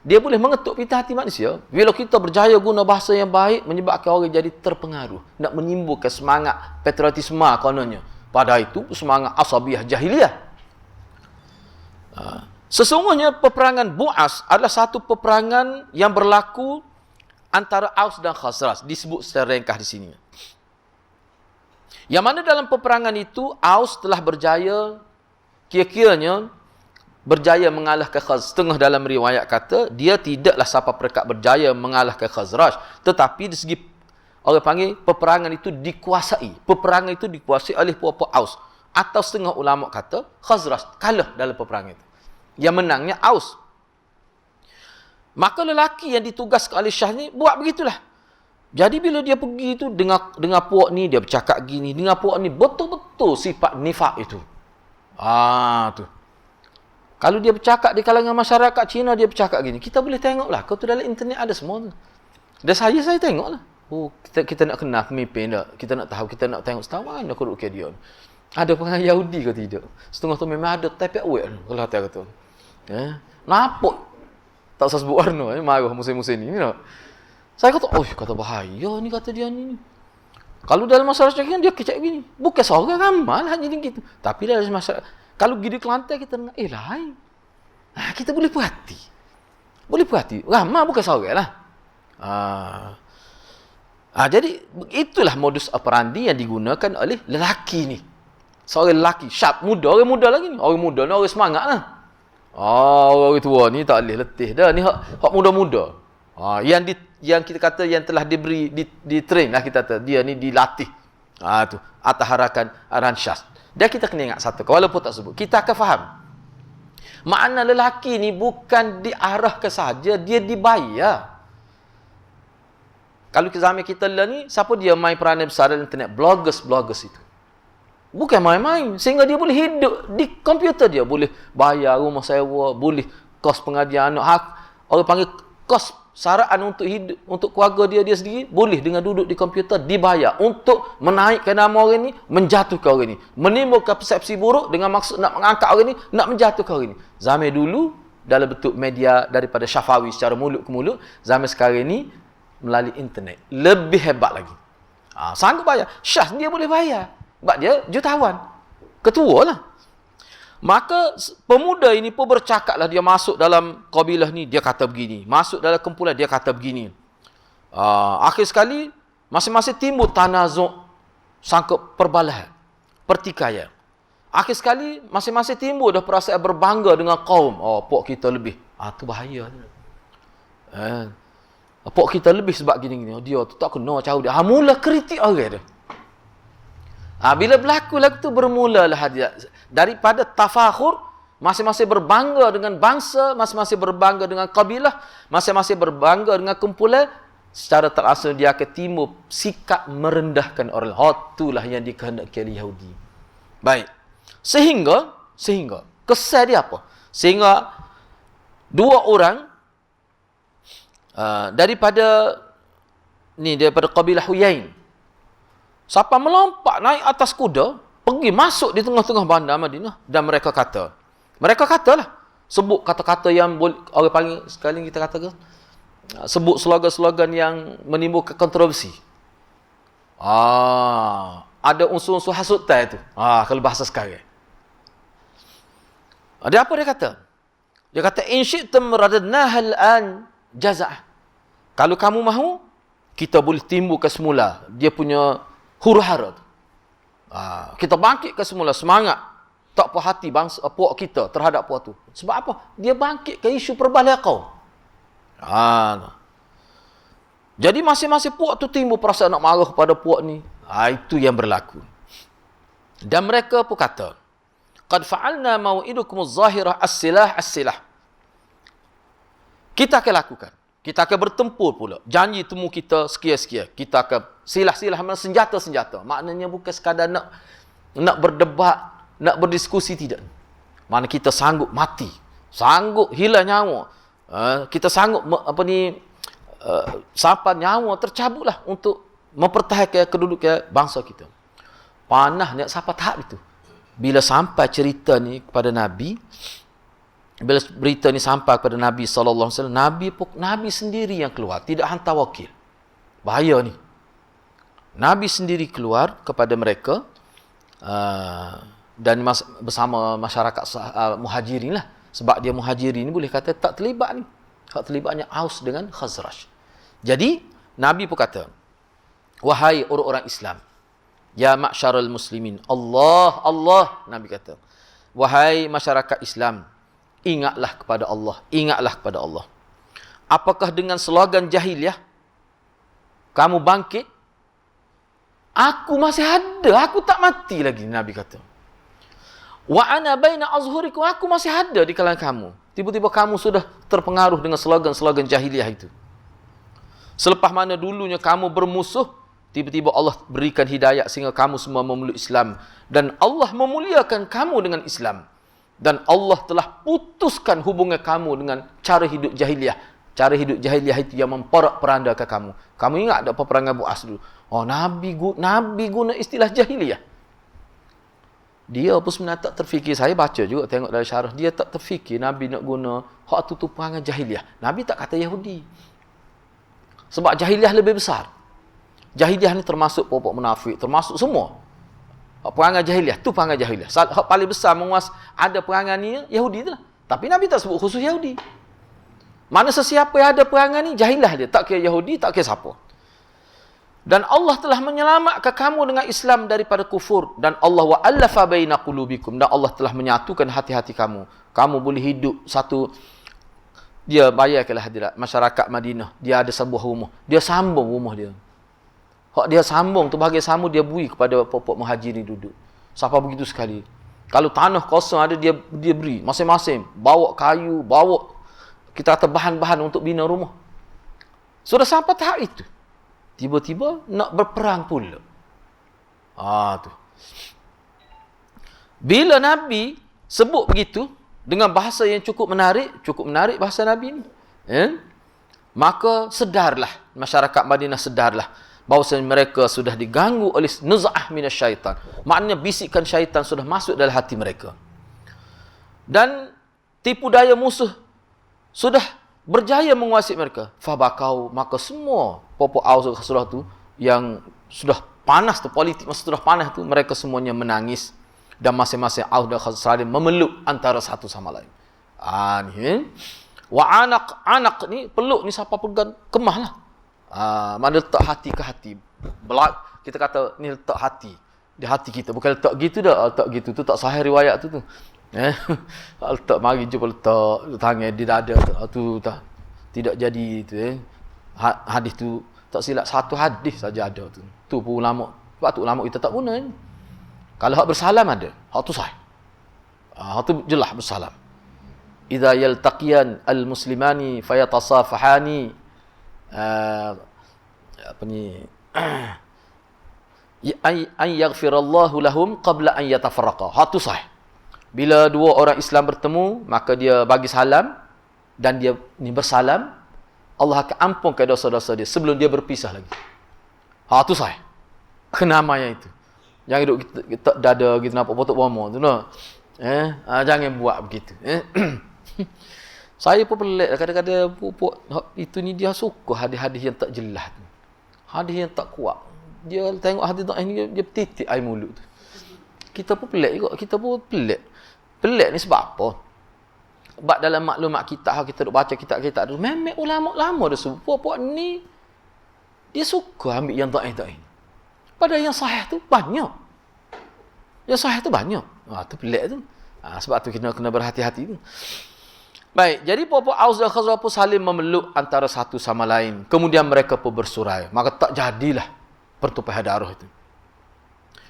Dia boleh mengetuk pita hati manusia. Bila kita berjaya guna bahasa yang baik, menyebabkan orang jadi terpengaruh, nak menimbulkan semangat patriotisme kononnya. Padahal itu semangat asabiah jahiliyah. Sesungguhnya peperangan Bu'as adalah satu peperangan yang berlaku antara Aus dan Khazraj. Disebut secara ringkas di sini. Yang mana dalam peperangan itu, Aus telah berjaya, kira-kiranya berjaya mengalahkan Khazraj. Setengah dalam riwayat kata, dia tidaklah siapa perekat berjaya mengalahkan Khazraj. Tetapi di segi, orang panggil, peperangan itu dikuasai. Peperangan itu dikuasai oleh puak-puak Aus. Atau setengah ulama kata, Khazraj kalah dalam peperangan itu. Yang menangnya Aus. Maka lelaki yang ditugaskan oleh Syah ni buat begitulah. Jadi bila dia pergi tu dengan puak ni, dia bercakap gini. Dengan puak ni betul-betul sifat nifak itu. Tu. Kalau dia bercakap di kalangan masyarakat Cina, dia bercakap gini. Kita boleh tengoklah. Kau tu dalam internet ada semua tu. Dan saya tengoklah. Kita nak kenal pemimpin tak? Kita nak tahu, kita nak tengok setawan nak keruk dia. Ada pengaruh Yahudi ke tidak? Setengah tu memang ada type awet kalau hati kata. Nampak tak usah sebut warna marah musim-musim ni. Saya kata, kata bahaya ni kata dia ni. Kalau dalam masyarakat dia kecek gini. Bukan seorang ramai lah jadi gitu. Tapi dalam masyarakat, kalau pergi di Kelantan kita dengar, lain. Kita boleh perhati. Boleh perhati. Ramai bukan seorang lah. Jadi itulah modus operandi yang digunakan oleh lelaki ni. Seorang lelaki, sharp, muda. Orang muda lagi ni. Orang muda ni orang semangat lah. Orang tua ni tak boleh letih dah. Ni hak muda-muda. Yang kita kata yang telah diberi, di train lah kita kata. Dia ni dilatih. Tu. Atas harakan Aransyas. Dan kita kena ingat satu. Walaupun tak sebut. Kita akan faham. Makna lelaki ni bukan diarahkan saja. Dia dibayar. Kalau zaman kita lah ni, siapa dia main peranan besar dalam internet? Bloggers itu. Bukan main-main. Sehingga dia boleh hidup di komputer dia. Boleh bayar rumah sewa, boleh kos pengajian anak. Orang panggil kos saraan untuk hidup, untuk keluarga dia sendiri. Boleh dengan duduk di komputer, dibayar. Untuk menaikkan nama orang ni, menjatuhkan orang ni. Menimbulkan persepsi buruk dengan maksud nak mengangkat orang ni, nak menjatuhkan orang ni. Zaman dulu, dalam bentuk media daripada syafawi secara mulut ke mulut. Zaman sekarang ni, melalui internet. Lebih hebat lagi. Sanggup bayar. Syah dia boleh bayar. Sebab dia jutawan. Ketua lah. Maka pemuda ini pun bercakaplah. Dia masuk dalam kabilah ni, dia kata begini. Masuk dalam kumpulan, dia kata begini. Akhir sekali, masing-masing timbul tanazuk, sangkut perbalahan, pertikaian. Akhir sekali, masing-masing timbul dah perasaan berbangga dengan kaum. Pok kita lebih. Tu bahaya. Pok kita lebih sebab gini-gini. Dia tu tak kena cahaya dia. Mula kritik orang dia. Bila berlaku lagu tu bermulalah dia. Daripada tafakhur, masing-masing berbangga dengan bangsa, masing-masing berbangga dengan kabilah, masing-masing berbangga dengan kumpulan, secara tak langsung dia akan timbul sikap merendahkan orang. Itulah yang dikehendaki oleh Yahudi. Baik. Sehingga kesan dia apa? Sehingga dua orang daripada kabilah Huyain, siapa melompat naik atas kuda, pergi masuk di tengah-tengah bandar Madinah, dan mereka katalah, Sebut kata-kata yang orang panggil sekali kita katakan, sebut slogan-slogan yang menimbulkan kontroversi. Ada unsur-unsur hasutan itu. Kalau bahasa sekarang. Dia apa dia kata? Dia kata, in syi'tum radadnaha al-an jaza'ah. Kalau kamu mahu, kita boleh timbulkan semula dia punya huru-hara. Kita bangkit ke semula semangat. Tak puas hati bangsa puak kita terhadap puak tu. Sebab apa? Dia bangkit ke isu perbalaghah. Jadi masing-masing puak tu timbul perasaan nak marah kepada puak ni. Itu yang berlaku. Dan mereka pun kata, qad fa'alna mau'idukumuz zahirah as-silah as-silah. Kita akan lakukan. Kita akan bertempur pula. Janji temu kita sekian-sekian. Kita akan silah-silah senjata-senjata. Maknanya bukan sekadar nak berdebat, nak berdiskusi, tidak. Mana kita sanggup mati, sanggup hilang nyawa, kita sanggup sampai nyawa tercabutlah untuk mempertahankan kedudukan bangsa kita. Panah nak sampai tahap itu. Bila sampai cerita ni kepada Nabi, bila berita ni sampai kepada Nabi SAW, Nabi sendiri yang keluar, tidak hantar wakil. Bahaya ni. Nabi sendiri keluar kepada mereka, dan bersama masyarakat muhajirin lah. Sebab dia muhajirin ni boleh kata tak terlibat ni. Tak terlibatnya Aus dengan Khazraj. Jadi, Nabi pun kata, wahai orang-orang Islam, ya ma'syarul muslimin, Allah, Nabi kata, wahai masyarakat Islam, ingatlah kepada Allah. Apakah dengan slogan jahiliah kamu bangkit? Aku masih ada, aku tak mati lagi, Nabi kata. Wa ana baina azhurikum, aku masih ada di kalangan kamu. Tiba-tiba kamu sudah terpengaruh dengan slogan-slogan jahiliah itu. Selepas mana dulunya kamu bermusuh, tiba-tiba Allah berikan hidayah sehingga kamu semua memeluk Islam. Dan Allah memuliakan kamu dengan Islam. Dan Allah telah putuskan hubungan kamu dengan cara hidup jahiliah. Cara hidup jahiliah itu yang memperandakan kamu. Kamu ingat ada peperangan Bu'as dulu? Nabi guna istilah jahiliah. Dia pun sebenarnya tak terfikir. Saya baca juga, tengok dari syarah. Dia tak terfikir Nabi nak guna hak tu perangai jahiliah. Nabi tak kata Yahudi. Sebab jahiliah lebih besar. Jahiliah ni termasuk pokok munafik, termasuk semua. Perangai jahiliah, tu perangai jahiliah. Hak paling besar ada perangai ni Yahudi tu lah. Tapi Nabi tak sebut khusus Yahudi. Mana sesiapa yang ada perangai ni, jahiliah dia. Tak kira Yahudi, tak kira siapa. Dan Allah telah menyelamatkan kamu dengan Islam daripada kufur. Dan Allah wa'allafa baina qulubikum. Dan Allah telah menyatukan hati-hati kamu. Kamu boleh hidup satu. Dia bayarkanlah hadirat masyarakat Madinah. Dia ada sebuah rumah. Dia sambung rumah dia. Hak dia sambung tu bahagian sambung dia beri kepada pokok muhajirin duduk. Siapa begitu sekali. Kalau tanah kosong ada dia beri masing-masing. Bawa kayu, bawa kita kata bahan-bahan untuk bina rumah. Sudah sampai tahap itu. Tiba-tiba nak berperang pula. Tu. Bila Nabi sebut begitu dengan bahasa yang cukup menarik bahasa Nabi ni. Maka sedarlah masyarakat Madinah, sedarlah bahawa mereka sudah diganggu oleh nuz'ah minasyaitan. Maknanya bisikan syaitan sudah masuk dalam hati mereka. Dan tipu daya musuh sudah berjaya menguasai mereka. Fabakau, maka semua popok Aus dan Khazraj tu yang sudah panas tu, politik masa sudah panas tu, mereka semuanya menangis dan masing-masing Aus dan Khazraj memeluk antara satu sama lain. Ni. Wa anak ni peluk ni siapa pegang kemah lah. Mana letak hati ke hati. Kita kata ni letak hati di hati kita, bukan letak gitu dah. Letak gitu tu tak sahih riwayat tu. Letak mari jumpa letak tangan di dada tu tak tidak jadi tu. Hadis tu tak silap satu hadis saja ada tu. Tu pun ulama. Sebab tu ulama kita tak guna ni. Kalau hak bersalam ada, hak tu sahih. Hak tu jelas bersalam. Idza yaltaqiyan al-muslimani fayatasafahani an yaghfirallahu lahum qabla an yatafarraqa. Hak tu sahih. Bila dua orang Islam bertemu, maka dia bagi salam dan dia ni bersalam, Allah akan ampunkan dosa-dosa dia sebelum dia berpisah lagi. Tu sahih. Kenamanya itu. Jangan duduk kita dada gitu nampak potok bomo tu noh. Jangan buat begitu. Saya pun pelik kadang-kadang pupuk itu ni dia suka hadis-hadis yang tak jelas tu. Hadis yang tak kuat. Dia tengok hadis tak ni dia titik air mulut tu. Kita pun pelik juga, kita pun pelik. Pelik ni sebab apa? Sebab dalam maklumat kita duk baca kitab-kitab tu, memang ulama-ulama dah sebut puak ni dia suka ambil yang dhaif-dhaif. Padahal yang sahih tu banyak. Yang sahih tu banyak. Tu pelik tu. Sebab tu kena berhati-hati tu. Baik, jadi puak-puak Aus dan Khazraj pun saling memeluk antara satu sama lain. Kemudian mereka pun bersurai. Maka tak jadilah pertumpahan darah itu.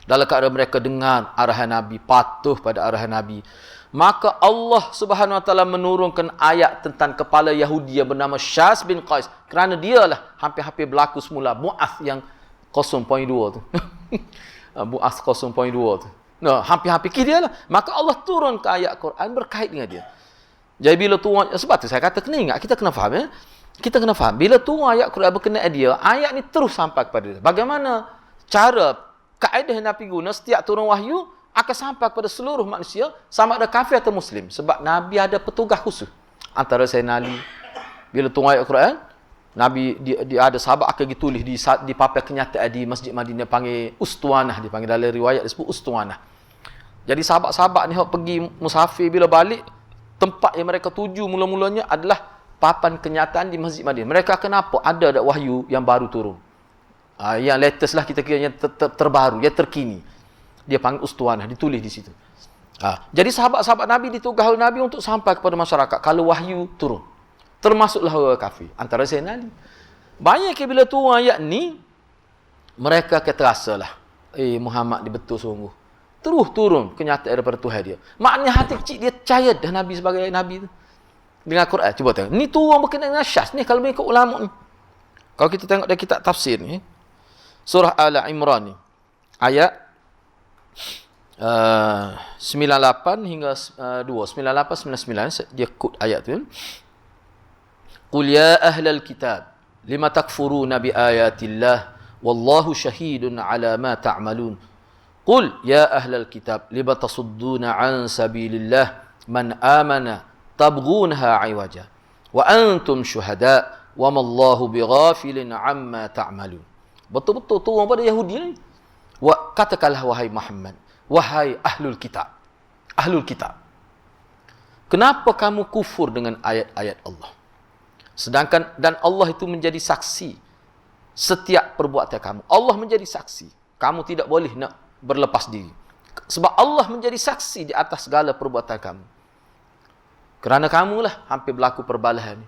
Dalam keadaan mereka dengar arahan Nabi, patuh pada arahan Nabi, maka Allah Subhanahu Wa Taala menurunkan ayat tentang kepala Yahudi yang bernama Syas bin Qais. Kerana dialah hampir-hampir berlaku semula Mu'az yang 0.2 tu. Mu'az 0.2 tu. Nah, hampir-hampir dia lah. Maka Allah turun ke ayat Quran berkait dengan dia. Jadi bila turun, sebab tu saya kata kena ingat, kita kena faham ya. Kita kena faham, bila turun ayat Quran berkenaan dia, ayat ni terus sampai kepada dia. Bagaimana cara, kaedah yang Nabi guna, setiap turun wahyu, akan sampai kepada seluruh manusia, sama ada kafir atau Muslim. Sebab Nabi ada petugas khusus. Antara Sayyidina Ali, bila turun ayat Quran, Nabi dia ada sahabat akan ditulis di papan kenyataan di Masjid Madinah, panggil Ustuanah, dipanggil dalam riwayat disebut Ustuanah. Jadi sahabat-sahabat ni pergi musafir, bila balik, tempat yang mereka tuju mula-mulanya adalah papan kenyataan di Masjid Madinah. Mereka kenapa? Ada wahyu yang baru turun. Yang latest lah kita kira, yang terbaru, yang terkini. Dia panggil Ustuanah, ditulis di situ. Jadi sahabat-sahabat Nabi ditugas oleh Nabi untuk sampai kepada masyarakat kalau wahyu turun. Termasuklah orang kafir. Antara Sayyidina Ali. Banyak bila turun ayat ni, mereka keterasalah. Muhammad ni betul sungguh. Terus turun kenyataan daripada Tuhan dia. Maknanya hati kecil dia percaya dah Nabi sebagai Nabi tu. Dengan Quran. Cuba tengok. Ni turun berkenaan dengan Syas ni kalau mengikut ulama ni. Kalau kita tengok dari kitab tafsir ni. Surah Al-Imran ni. Ayat 98 hingga 98-99. Dia kod ayat tu. Qul ya ahlal kitab. Lima takfuruna bi ayatillah. Wallahu syahidun ala ma ta'malun. Qul ya ahlal kitab lima tasudduna an sabilillah man amana tabghunha iwaja wa antum syuhada wa mallahu bighafilin amma ta'malun. Betul-betul turun pada Yahudi ni. Katakanlah wahai Muhammad, wahai ahlul kitab. Ahlul kitab. Kenapa kamu kufur dengan ayat-ayat Allah? Sedangkan dan Allah itu menjadi saksi setiap perbuatan kamu. Allah menjadi saksi. Kamu tidak boleh nak berlepas diri. Sebab Allah menjadi saksi di atas segala perbuatan kamu. Kerana kamulah hampir berlaku perbalahan.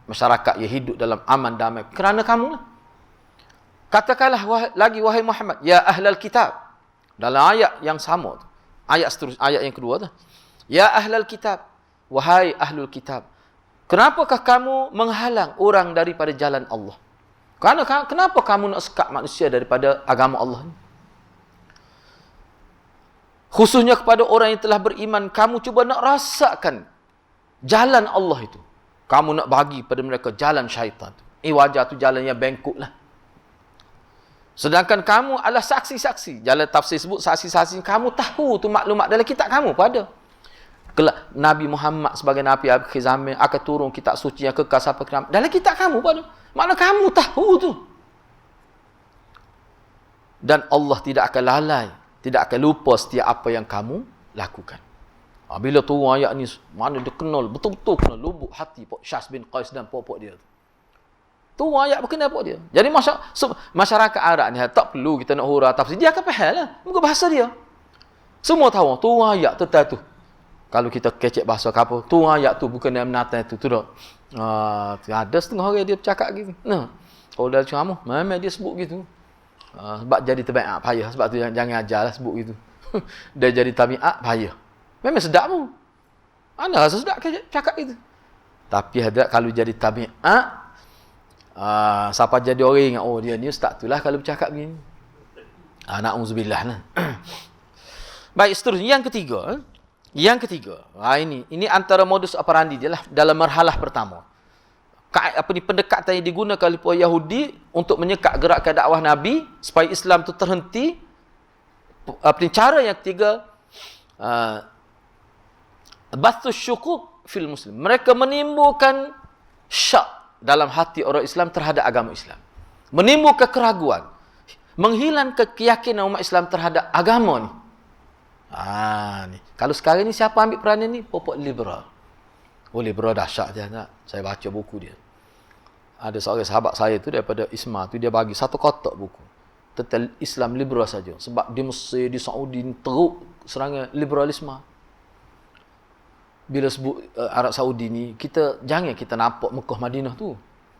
Masyarakat yang hidup dalam aman damai. Kerana kamulah. Katakanlah wahai Muhammad, ya ahlal kitab. Dalam ayat yang sama. Ayat seterusnya, ayat yang kedua tu. Ya ahlal kitab. Wahai ahlul kitab. Kenapakah kamu menghalang orang daripada jalan Allah? Kenapa kamu nak sekat manusia daripada agama Allah ni? Khususnya kepada orang yang telah beriman, kamu cuba nak rasakan jalan Allah itu. Kamu nak bagi pada mereka jalan syaitan. Wajah tu jalan yang bengkok lah. Sedangkan kamu adalah saksi-saksi. Jalan tafsir sebut saksi-saksi. Kamu tahu tu maklumat dalam kitab kamu pada. Nabi Muhammad sebagai Nabi akhir zaman akan turun kitab suci yang kekal sampai kiamat. Dalam kitab kamu pada. Maknanya kamu tahu tu. Dan Allah tidak akan lalai. Tidak akan lupa setiap apa yang kamu lakukan. Bila turun ayat ni, mana dia kenal, betul-betul kenal lubuk hati Pok Syas bin Qais dan pokok dia. Turun ayat berkenaan pokok dia. Jadi masyarakat Arab ni, tak perlu kita nak hurah tafsir. Dia akan faham lah. Muka bahasa dia. Semua tahu, turun ayat tu. Kalau kita kecek bahasa apa, turun ayat tu bukan yang menata tu. Tu dah. Ada setengah orang dia bercakap gitu. Kalau dah ceramah, memang dia sebut gitu. Sebab jadi tabiat payah. Sebab tu jangan ajarlah sebut gitu. Dia jadi tabiat payah. Memang sedap pun. Anda rasa sedap cakap itu. Tapi kalau jadi tabiat, siapa jadi orang ingat, dia ni ustaz tu lah kalau bercakap begini. Na'udzubillah lah. Baik, seterusnya yang ketiga. Ini antara modus operandi dia lah dalam marhalah pertama. Pendekatan yang digunakan oleh pihak Yahudi untuk menyekat gerakan dakwah Nabi supaya Islam itu terhenti. Cara yang ketiga, bathus syukuk fil muslim. Mereka menimbulkan syak dalam hati orang Islam terhadap agama Islam. Menimbulkan keraguan. Menghilangkan keyakinan umat Islam terhadap agama ni. Ni. Kalau sekarang ni siapa ambil peranan ni? Popok liberal. Oh, liberal dahsyat dia nak. Saya baca buku dia. Ada seorang sahabat saya tu daripada ISMA tu, dia bagi satu kotak buku tentang Islam liberal saja. Sebab di Mesir, di Saudi ni teruk serangan liberalisme. Bila sebut Arab Saudi ni, jangan kita nampak Mekah Madinah tu.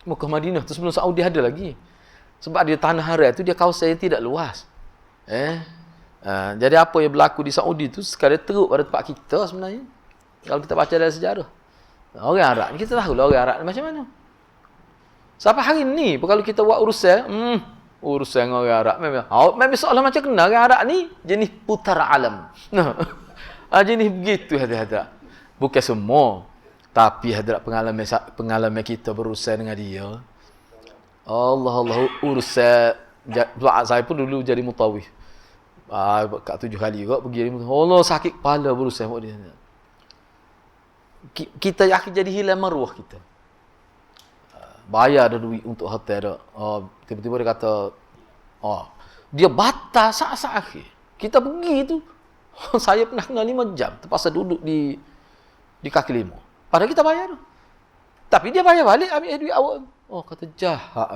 Mekah Madinah tu sebelum Saudi ada lagi. Sebab dia tanah haram tu, dia kawasan yang tidak luas. Jadi apa yang berlaku di Saudi tu sekarang teruk pada tempat kita sebenarnya. Kalau kita baca dari sejarah. Orang Arab ni, kita tahu lah orang Arab ni macam mana. Sampai hari ni, kalau kita buat urusan, urusan orang Arab memang seolah macam kenal orang Arab ni jenis putara alam. Jenis begitu hadrat. Bukan semua, tapi hadrat pengalaman kita berurusan dengan dia. Allah urusan saya pun dulu jadi mutawif. Kat 7 kali juga pergi jadi mutawif. Allah sakit kepala berurusan buat dia. Kita yakin jadi hilang maruah kita. Bayar ada duit untuk hotel dah. Tiba-tiba dia kata, dia batal saat-saat akhir. Kita pergi tu, saya pernah kena 5 jam. Terpaksa duduk di kaki lima. Padahal kita bayar tu. Tapi dia bayar balik, ambil duit awak. Kata jahat.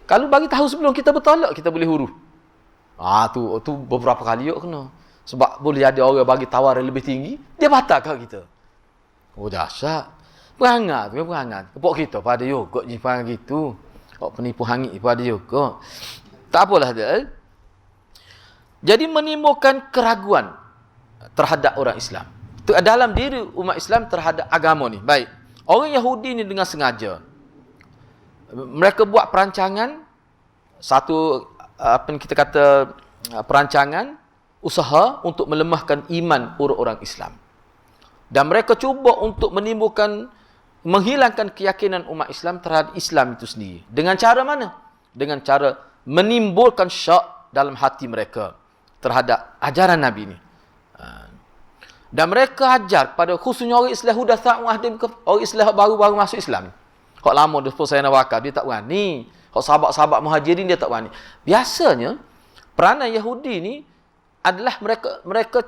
Kalau bagi tahu sebelum kita bertolak, kita boleh huru. Tu beberapa kali yuk kena. Sebab boleh ada orang bagi tawaran lebih tinggi, dia batalkan kita. Dahsyat. Perangat. Kepok kita pada juga je perangat gitu. Penipu hangit pada juga. Tak apalah dia. Jadi menimbulkan keraguan terhadap orang Islam. Dalam diri umat Islam terhadap agama ni. Baik. Orang Yahudi ni dengan sengaja. Mereka buat perancangan. Satu, apa yang kita kata, perancangan, usaha untuk melemahkan iman orang-orang Islam. Dan mereka cuba untuk menghilangkan keyakinan umat Islam terhadap Islam itu sendiri. Dengan cara mana? Dengan cara menimbulkan syak dalam hati mereka terhadap ajaran Nabi ni. Dan mereka ajar pada khususnya orang Islam hudatha' muahdim, orang Islam baru-baru masuk Islam. Hak lama dah saya nak wakaf, dia tak berani. Hak sahabat-sahabat muhajirin dia tak berani. Biasanya peranan Yahudi ni adalah mereka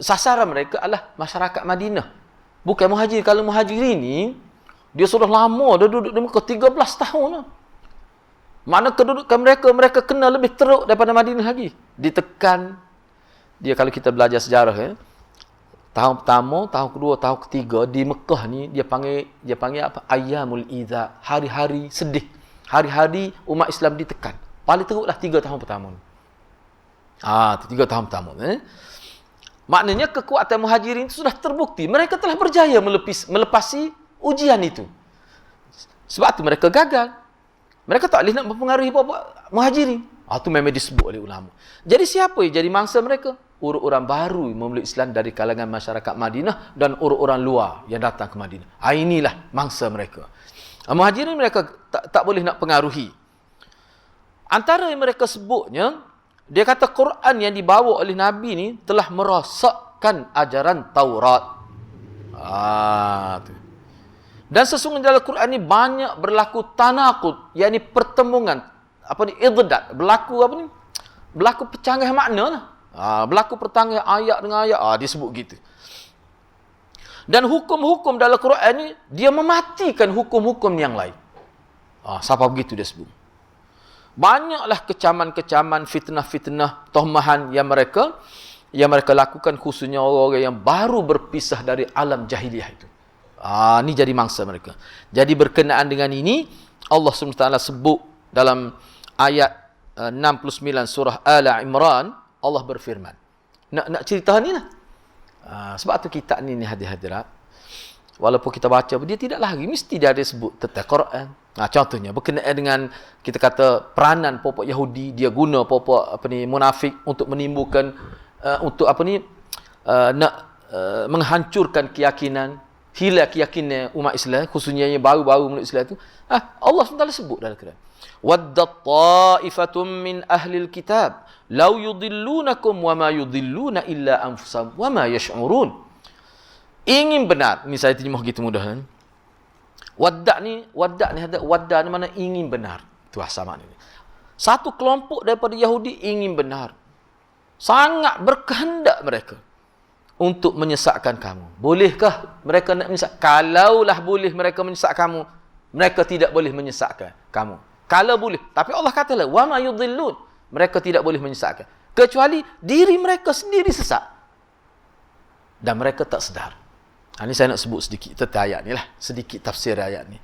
sasaran mereka adalah masyarakat Madinah. Bukan muhajir. Kalau muhajirin ni, dia sudah lama, dia duduk di Mekah 13 tahun lah. Mana kedudukan mereka kena lebih teruk daripada Madinah lagi. Ditekan. Dia kalau kita belajar sejarah, tahun pertama, tahun kedua, tahun ketiga, di Mekah ni, dia panggil apa? Ayyamul Idha. Hari-hari sedih. Hari-hari umat Islam ditekan. Paling teruklah 3 tahun pertama ni. 3 tahun pertama. Maknanya kekuatan muhajirin itu sudah terbukti. Mereka telah berjaya melepasi ujian itu. Sebab itu mereka gagal. Mereka tak boleh nak mempengaruhi muhajirin. Itu memang disebut oleh ulama. Jadi siapa yang jadi mangsa mereka? Orang-orang baru memeluk Islam dari kalangan masyarakat Madinah dan orang-orang luar yang datang ke Madinah. Inilah mangsa mereka. Muhajirin mereka tak boleh nak pengaruhi. Antara yang mereka sebutnya, dia kata Quran yang dibawa oleh Nabi ni telah merosakkan ajaran Taurat. Dan sesungguhnya dalam Quran ni banyak berlaku tanaqud, yakni pertembungan, iddat, berlaku percanggah makna lah. Berlaku pertanggahan ayat dengan ayat. Disebut gitu. Dan hukum-hukum dalam Quran ni dia mematikan hukum-hukum yang lain. Siapa begitu dia sebut. Banyaklah kecaman-kecaman, fitnah-fitnah, tohmahan yang mereka lakukan, khususnya orang-orang yang baru berpisah dari alam jahiliah itu. Ini jadi mangsa mereka. Jadi berkenaan dengan ini, Allah SWT sebut dalam ayat 69 surah Al-Imran, Allah berfirman. Nak cerita ni lah. Sebab tu kitab ni hadirat. Walaupun kita baca, dia tidak lagi mesti dia ada sebut tentang Quran. Contohnya berkenaan dengan kita kata peranan pokok Yahudi, dia guna pokok munafik untuk menimbulkan menghancurkan keyakinan, hilang keyakinan umat Islam, khususnya yang baru-baru memeluk Islam itu. Allah SWT sebut dalam Quran. Waddat ta'ifatum min ahlil kitab law yudillunakum wa ma yudilluna illa anfusahum wa ma yash'urun. ingin benar. Ini saya terjemah begitu mudah kan. Wadda ni mana ingin benar. Itu asal maknanya. Satu kelompok daripada Yahudi ingin benar. Sangat berkehendak mereka untuk menyesatkan kamu. Bolehkah mereka nak menyesat? Kalaulah boleh mereka menyesat kamu, mereka tidak boleh menyesatkan kamu. Kalau boleh. Tapi Allah katalah, wa ma yudhillun. Mereka tidak boleh menyesatkan. Kecuali diri mereka sendiri sesat. Dan mereka tak sedar. Ini saya nak sebut sedikit tentang ayat ni lah. Sedikit tafsir ayat ni.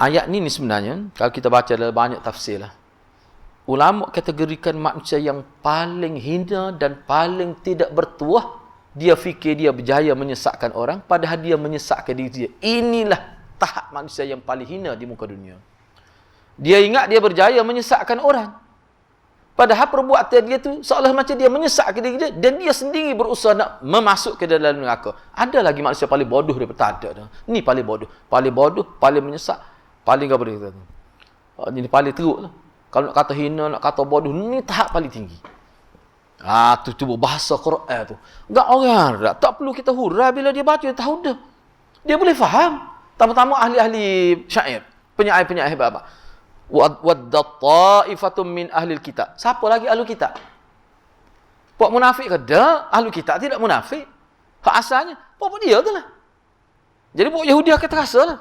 Ayat ni sebenarnya, kalau kita baca dalam banyak tafsir lah. Ulama kategorikan manusia yang paling hina dan paling tidak bertuah. Dia fikir dia berjaya menyesatkan orang, padahal dia menyesatkan diri dia. Inilah tahap manusia yang paling hina di muka dunia. Dia ingat dia berjaya menyesatkan orang. Padahal perbuatan dia tu seolah macam dia menyesatkan diri dia dan dia sendiri berusaha nak memasuk ke dalam neraka. Ada lagi manusia paling bodoh daripada tak ada. Ni paling bodoh, paling menyesat, paling apa dia kata. Ini paling teruk lah. Kalau nak kata hina, nak kata bodoh, ni tahap paling tinggi. Tu cuba bahasa Quran tu. Enggak orang tak perlu kita hurai bila dia baca, dia tahu dah. Dia boleh faham. Pertama-tama ahli-ahli syair, penyair-penyair hebat apa? Wadda ta'ifatum min ahlil kitab. Siapa lagi ahli kitab? Puak munafik ke? Dah, ahli kitab tidak munafik. Hak asalnya, puak dia tu lah. Jadi puak Yahudi akan terasa lah.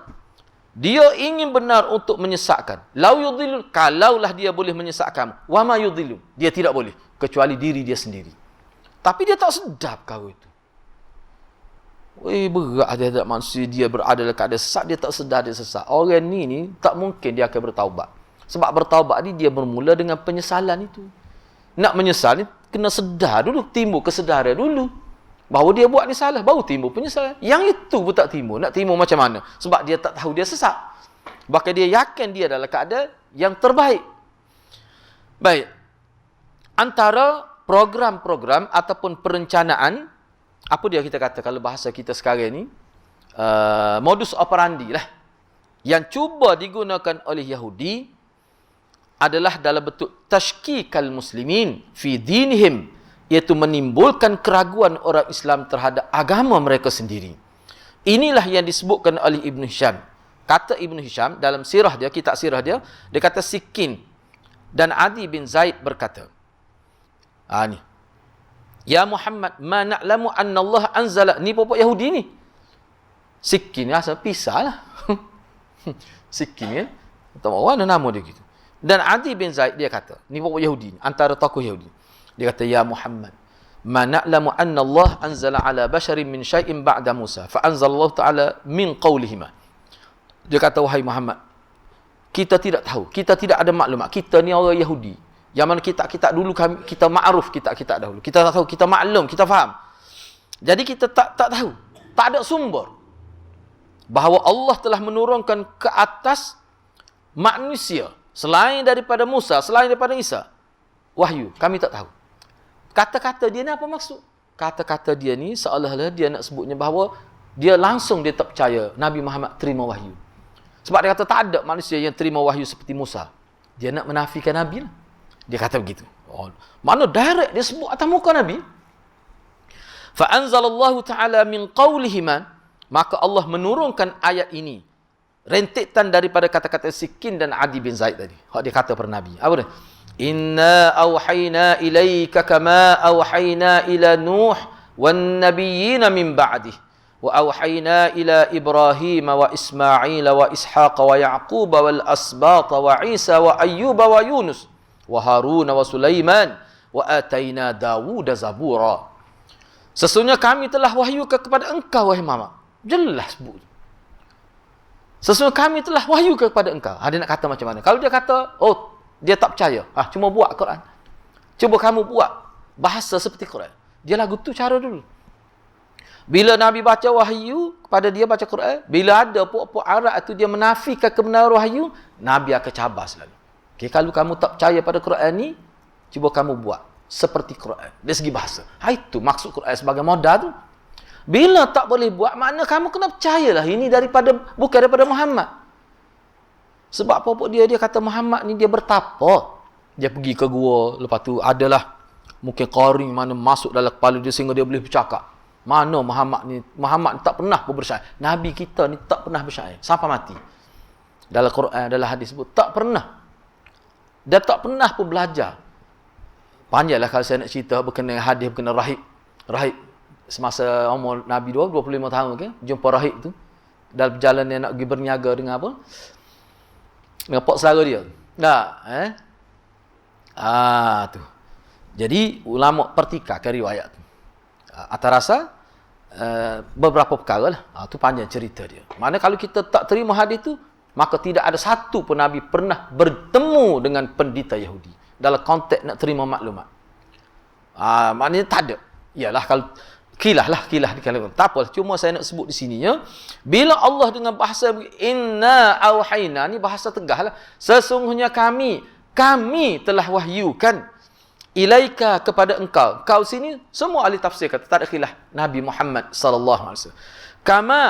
Dia ingin benar untuk menyesatkan. Lau yudhilun, kalaulah dia boleh menyesatkan. Wa ma yudhilun, dia tidak boleh. Kecuali diri dia sendiri. Tapi dia tak sedap kau itu. Berat dia manusia dia berada dalam keadaan sesat, dia tak sedar dia sesat. Orang ni tak mungkin dia akan bertaubat. Sebab bertaubat ni dia bermula dengan penyesalan itu. Nak menyesal ni kena sedar dulu, timbul kesedaran dulu. Bahawa dia buat ni salah, baru timbul penyesalan. Yang itu pun tak timbul. Nak timbul macam mana? Sebab dia tak tahu dia sesat. Bahkan dia yakin dia dalam keadaan yang terbaik. Baik. Antara program-program ataupun perencanaan, apa dia kita kata kalau bahasa kita sekarang ni, modus operandi lah, yang cuba digunakan oleh Yahudi adalah dalam bentuk tashkikal muslimin fi dinihim, iaitu menimbulkan keraguan orang Islam terhadap agama mereka sendiri. Inilah yang disebutkan oleh Ibn Hisham. Kata Ibn Hisham dalam sirah dia, kitab sirah dia, dia kata Sikin dan Adi bin Zaid berkata, ni, ya Muhammad, ma na'lamu anna Allah anzala, ni pokok Yahudi ni. Sikin ni asal pisah lah. Sikin ya. Tak mahu mana nama dia gitu. Dan Adi bin Zaid dia kata, ni pokok Yahudi, antara tokoh Yahudi. Dia kata, ya Muhammad, ma na'lamu anna Allah anzala ala basharin min syai'in ba'da Musa, fa anzalallahu ta'ala min qawlihima. Dia kata, wahai Muhammad, kita tidak tahu, kita tidak ada maklumat. Kita ni orang Yahudi. Yang mana kitab-kitab dulu kita ma'ruf kitab-kitab dahulu. Kita tak tahu, kita maklum, kita faham. Jadi kita tak tahu. Tak ada sumber. Bahawa Allah telah menurunkan ke atas manusia selain daripada Musa, selain daripada Isa, wahyu. Kami tak tahu. Kata-kata dia ni apa maksud? Kata-kata dia ni seolah-olah dia nak sebutnya bahawa dia langsung dia tak percaya Nabi Muhammad terima wahyu. Sebab dia kata tak ada manusia yang terima wahyu seperti Musa. Dia nak menafikan Nabi lah. Dia kata begitu. Mana direct dia sebut atas muka Nabi. Fa anzalallahu ta'ala min qawlihima, maka Allah menurunkan ayat ini. Rentetan daripada kata-kata Sikin dan Adi bin Zaid tadi. Hak dia kata pada Nabi. Apa dia? Inna awhayna ilaika kama awhayna ila Nuh wan nabiyyina min ba'dih. Wa awhayna ila Ibrahim wa Ismail wa Ishaq wa Ya'qub wal asbat wa Isa wa Ayyub wa Yunus wa Harun wa Sulaiman wa atayna Dawud zabura. Sesungguhnya kami telah wahyukan kepada engkau wahai Muhammad. Jelas sebut. Sesungguhnya kami telah wahyukan kepada engkau. Dia nak kata macam mana? Kalau dia kata, dia tak percaya. Cuma buat Quran. Cuba kamu buat bahasa seperti Quran. Dia lagu tu cara dulu. Bila Nabi baca wahyu kepada dia baca Quran, bila ada puak-puak Arab itu dia menafikan kebenaran wahyu, Nabi akan cabar selalu. Okay, kalau kamu tak percaya pada Quran ni, cuba kamu buat seperti Quran. Dari segi bahasa. Itu maksud Quran sebagai modal tu. Bila tak boleh buat, makna kamu kena percayalah ini bukan daripada Muhammad. Sebab apa dia kata Muhammad ni dia bertapa. Dia pergi ke gua, lepas tu adalah mungkin qari mana masuk dalam kepala dia sehingga dia boleh bercakap. Mana Muhammad ni tak pernah pun bersyair. Nabi kita ni tak pernah bersyair sampai mati. Dalam Quran, dalam hadis sebut tak pernah. Dia tak pernah pun belajar. Panjanglah kalau saya nak cerita berkenaan hadis berkenaan rahib. Rahib semasa umur Nabi 25 tahun ke, jumpa rahib tu dalam perjalanan nak pergi berniaga dengan apa? Dengan pak saudara dia. Tak, tu. Jadi ulama pertikaikan riwayat tu. Atas rasa beberapa perkara lah. Tu panjang cerita dia. Mana kalau kita tak terima hadis tu, maka tidak ada satu pun Nabi pernah bertemu dengan pendeta Yahudi dalam konteks nak terima maklumat. Maknanya tak ada. Yalah kalau kilah di kalangan. Tak apa, cuma saya nak sebut di sini ya. Bila Allah dengan bahasa inna auhayna ni bahasa tegah lah. Sesungguhnya kami telah wahyukan ilaika kepada engkau. Kau sini semua ahli tafsir kata tak ada khilaf Nabi Muhammad sallallahu alaihi wasallam. Kama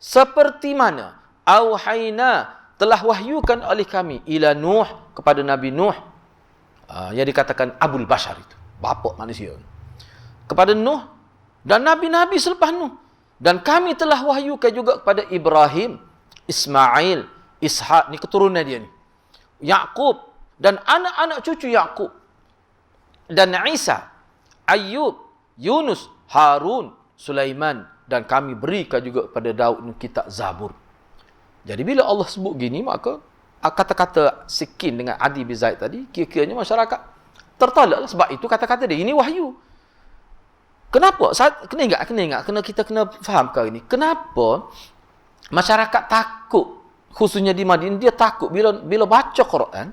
seperti mana auhayna telah wahyukan oleh kami ila Nuh kepada Nabi Nuh. Yang dikatakan Abul Bashar itu, bapa manusia. Kepada Nuh dan nabi-nabi selepas Nuh. Dan kami telah wahyukan juga kepada Ibrahim, Ismail, Ishak, ni keturunan dia ni. Yaqub dan anak-anak cucu Yaqub. Dan Isa, Ayub, Yunus, Harun, Sulaiman, dan kami berikan juga kepada Daud kitab Zabur. Jadi bila Allah sebut gini, maka kata-kata Sikin dengan Adi bin Zaid tadi, kira-kiranya masyarakat tertolaklah. Sebab itu kata-kata dia, ini wahyu. Kenapa? Kena kita kena faham kali ini. Kenapa masyarakat takut, khususnya di Madinah, dia takut bila baca Quran,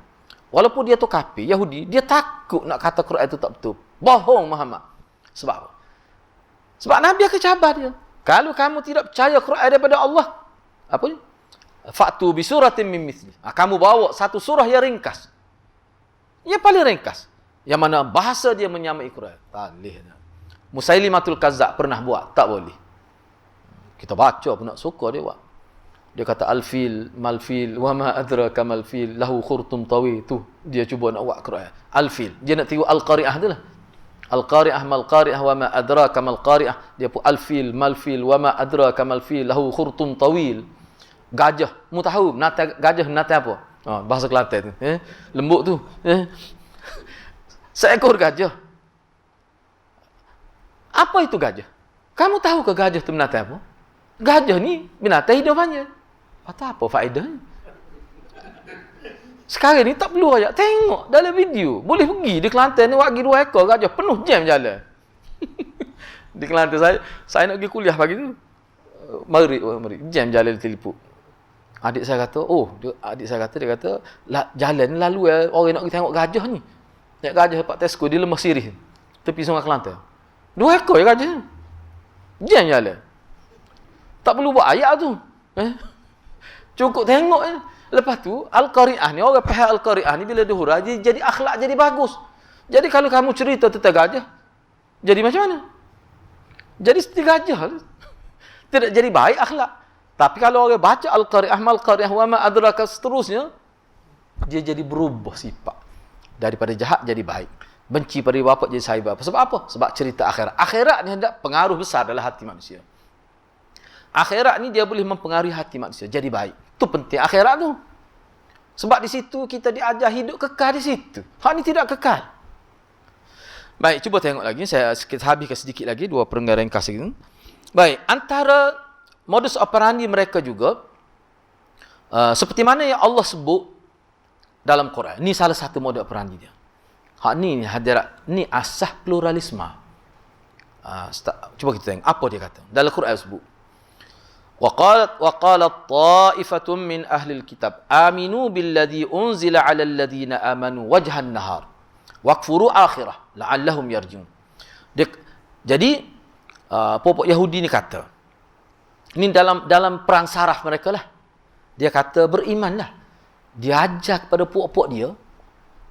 walaupun dia tu kafir, Yahudi, dia takut nak kata Quran itu tak betul. Bohong Muhammad. Sebab apa? Sebab Nabi akan cabar dia. Kalau kamu tidak percaya Quran daripada Allah, apa ni? Fa'tu bi suratin min mithli. Kamu bawa satu surah yang ringkas. Yang paling ringkas. Yang mana bahasa dia menyamai Quran. Tak boleh. Musailimatul Kazzab pernah buat, tak boleh. Kita baca pun nak suka dia buat. Dia kata al-fil, mal-fil, wa ma adraka mal-fil, lahu khurtum tawi. Tu dia cuba nak buat Quran. Al-fil. Dia nak tiru al-qari'ah tu lah. Al-qari'ah mal-qari'ah wa ma adraka mal-qari'ah. Dia pun al-fil, mal-fil, wa ma adraka mal-fil, lahu khurtum tawil. Gajah, mu tahu gajah nata apa? Bahasa Kelantan tu. Lembut tu. Seekor gajah. Apa itu gajah? Kamu tahu ke gajah itu binatang apa? Gajah ni binatang hidupannya. Apa faedahnya? Sekarang ni tak perlu ajak tengok dalam video. Boleh pergi di Kelantan ni wagi 2 ekor gajah penuh jam jalan. Di Kelantan saya nak pergi kuliah pagi tu. Mari jam jalan Telipuk. Adik saya kata, dia kata, jalan lalu orang nak pergi tengok gajah ni. Tengok gajah Pak Tesco di Lemah Sirih, tepi Sungai Kelantan. 2 ekor ya gajah. Jam jalan. Tak perlu buat ayat tu. Cukup tengok je. Lepas tu, Al-Qari'ah ni, orang faham Al-Qari'ah ni bila dihurah, jadi akhlak jadi bagus. Jadi kalau kamu cerita tentang gajah, jadi macam mana? Jadi seperti gajah. Tidak jadi baik akhlak. Tapi kalau orang baca Al-Qari'ah, Mal-Qari'ah, wa ma adraka seterusnya, dia jadi berubah sifat. Daripada jahat jadi baik. Benci pada bapa jadi sayang bapa. Sebab apa? Sebab cerita akhirat. Akhirat ni ada pengaruh besar dalam hati manusia. Akhirat ni dia boleh mempengaruhi hati manusia jadi baik. Itu penting akhirat tu. Sebab di situ kita diajar hidup kekal di situ. Hak ni tidak kekal. Baik, cuba tengok lagi. Saya habiskan sedikit lagi 2 perenggan ringkas lagi. Baik, antara modus operandi mereka juga seperti mana yang Allah sebut dalam Quran. Ini salah satu modus operandi dia. Hak ni hadirat, ni asas pluralisme. Cuba kita tengok apa dia kata. Dalam Quran sebut. Wa qalat ta'ifatun min ahli alkitab aminu billadhi unzila 'ala alladhina amanu wajhan nahar wakfuru akhirah la'allahum yarjiun. Jadi pokok Yahudi ni kata, ini dalam perang saraf mereka lah. Dia kata berimanlah. Dia ajar kepada puak-puak dia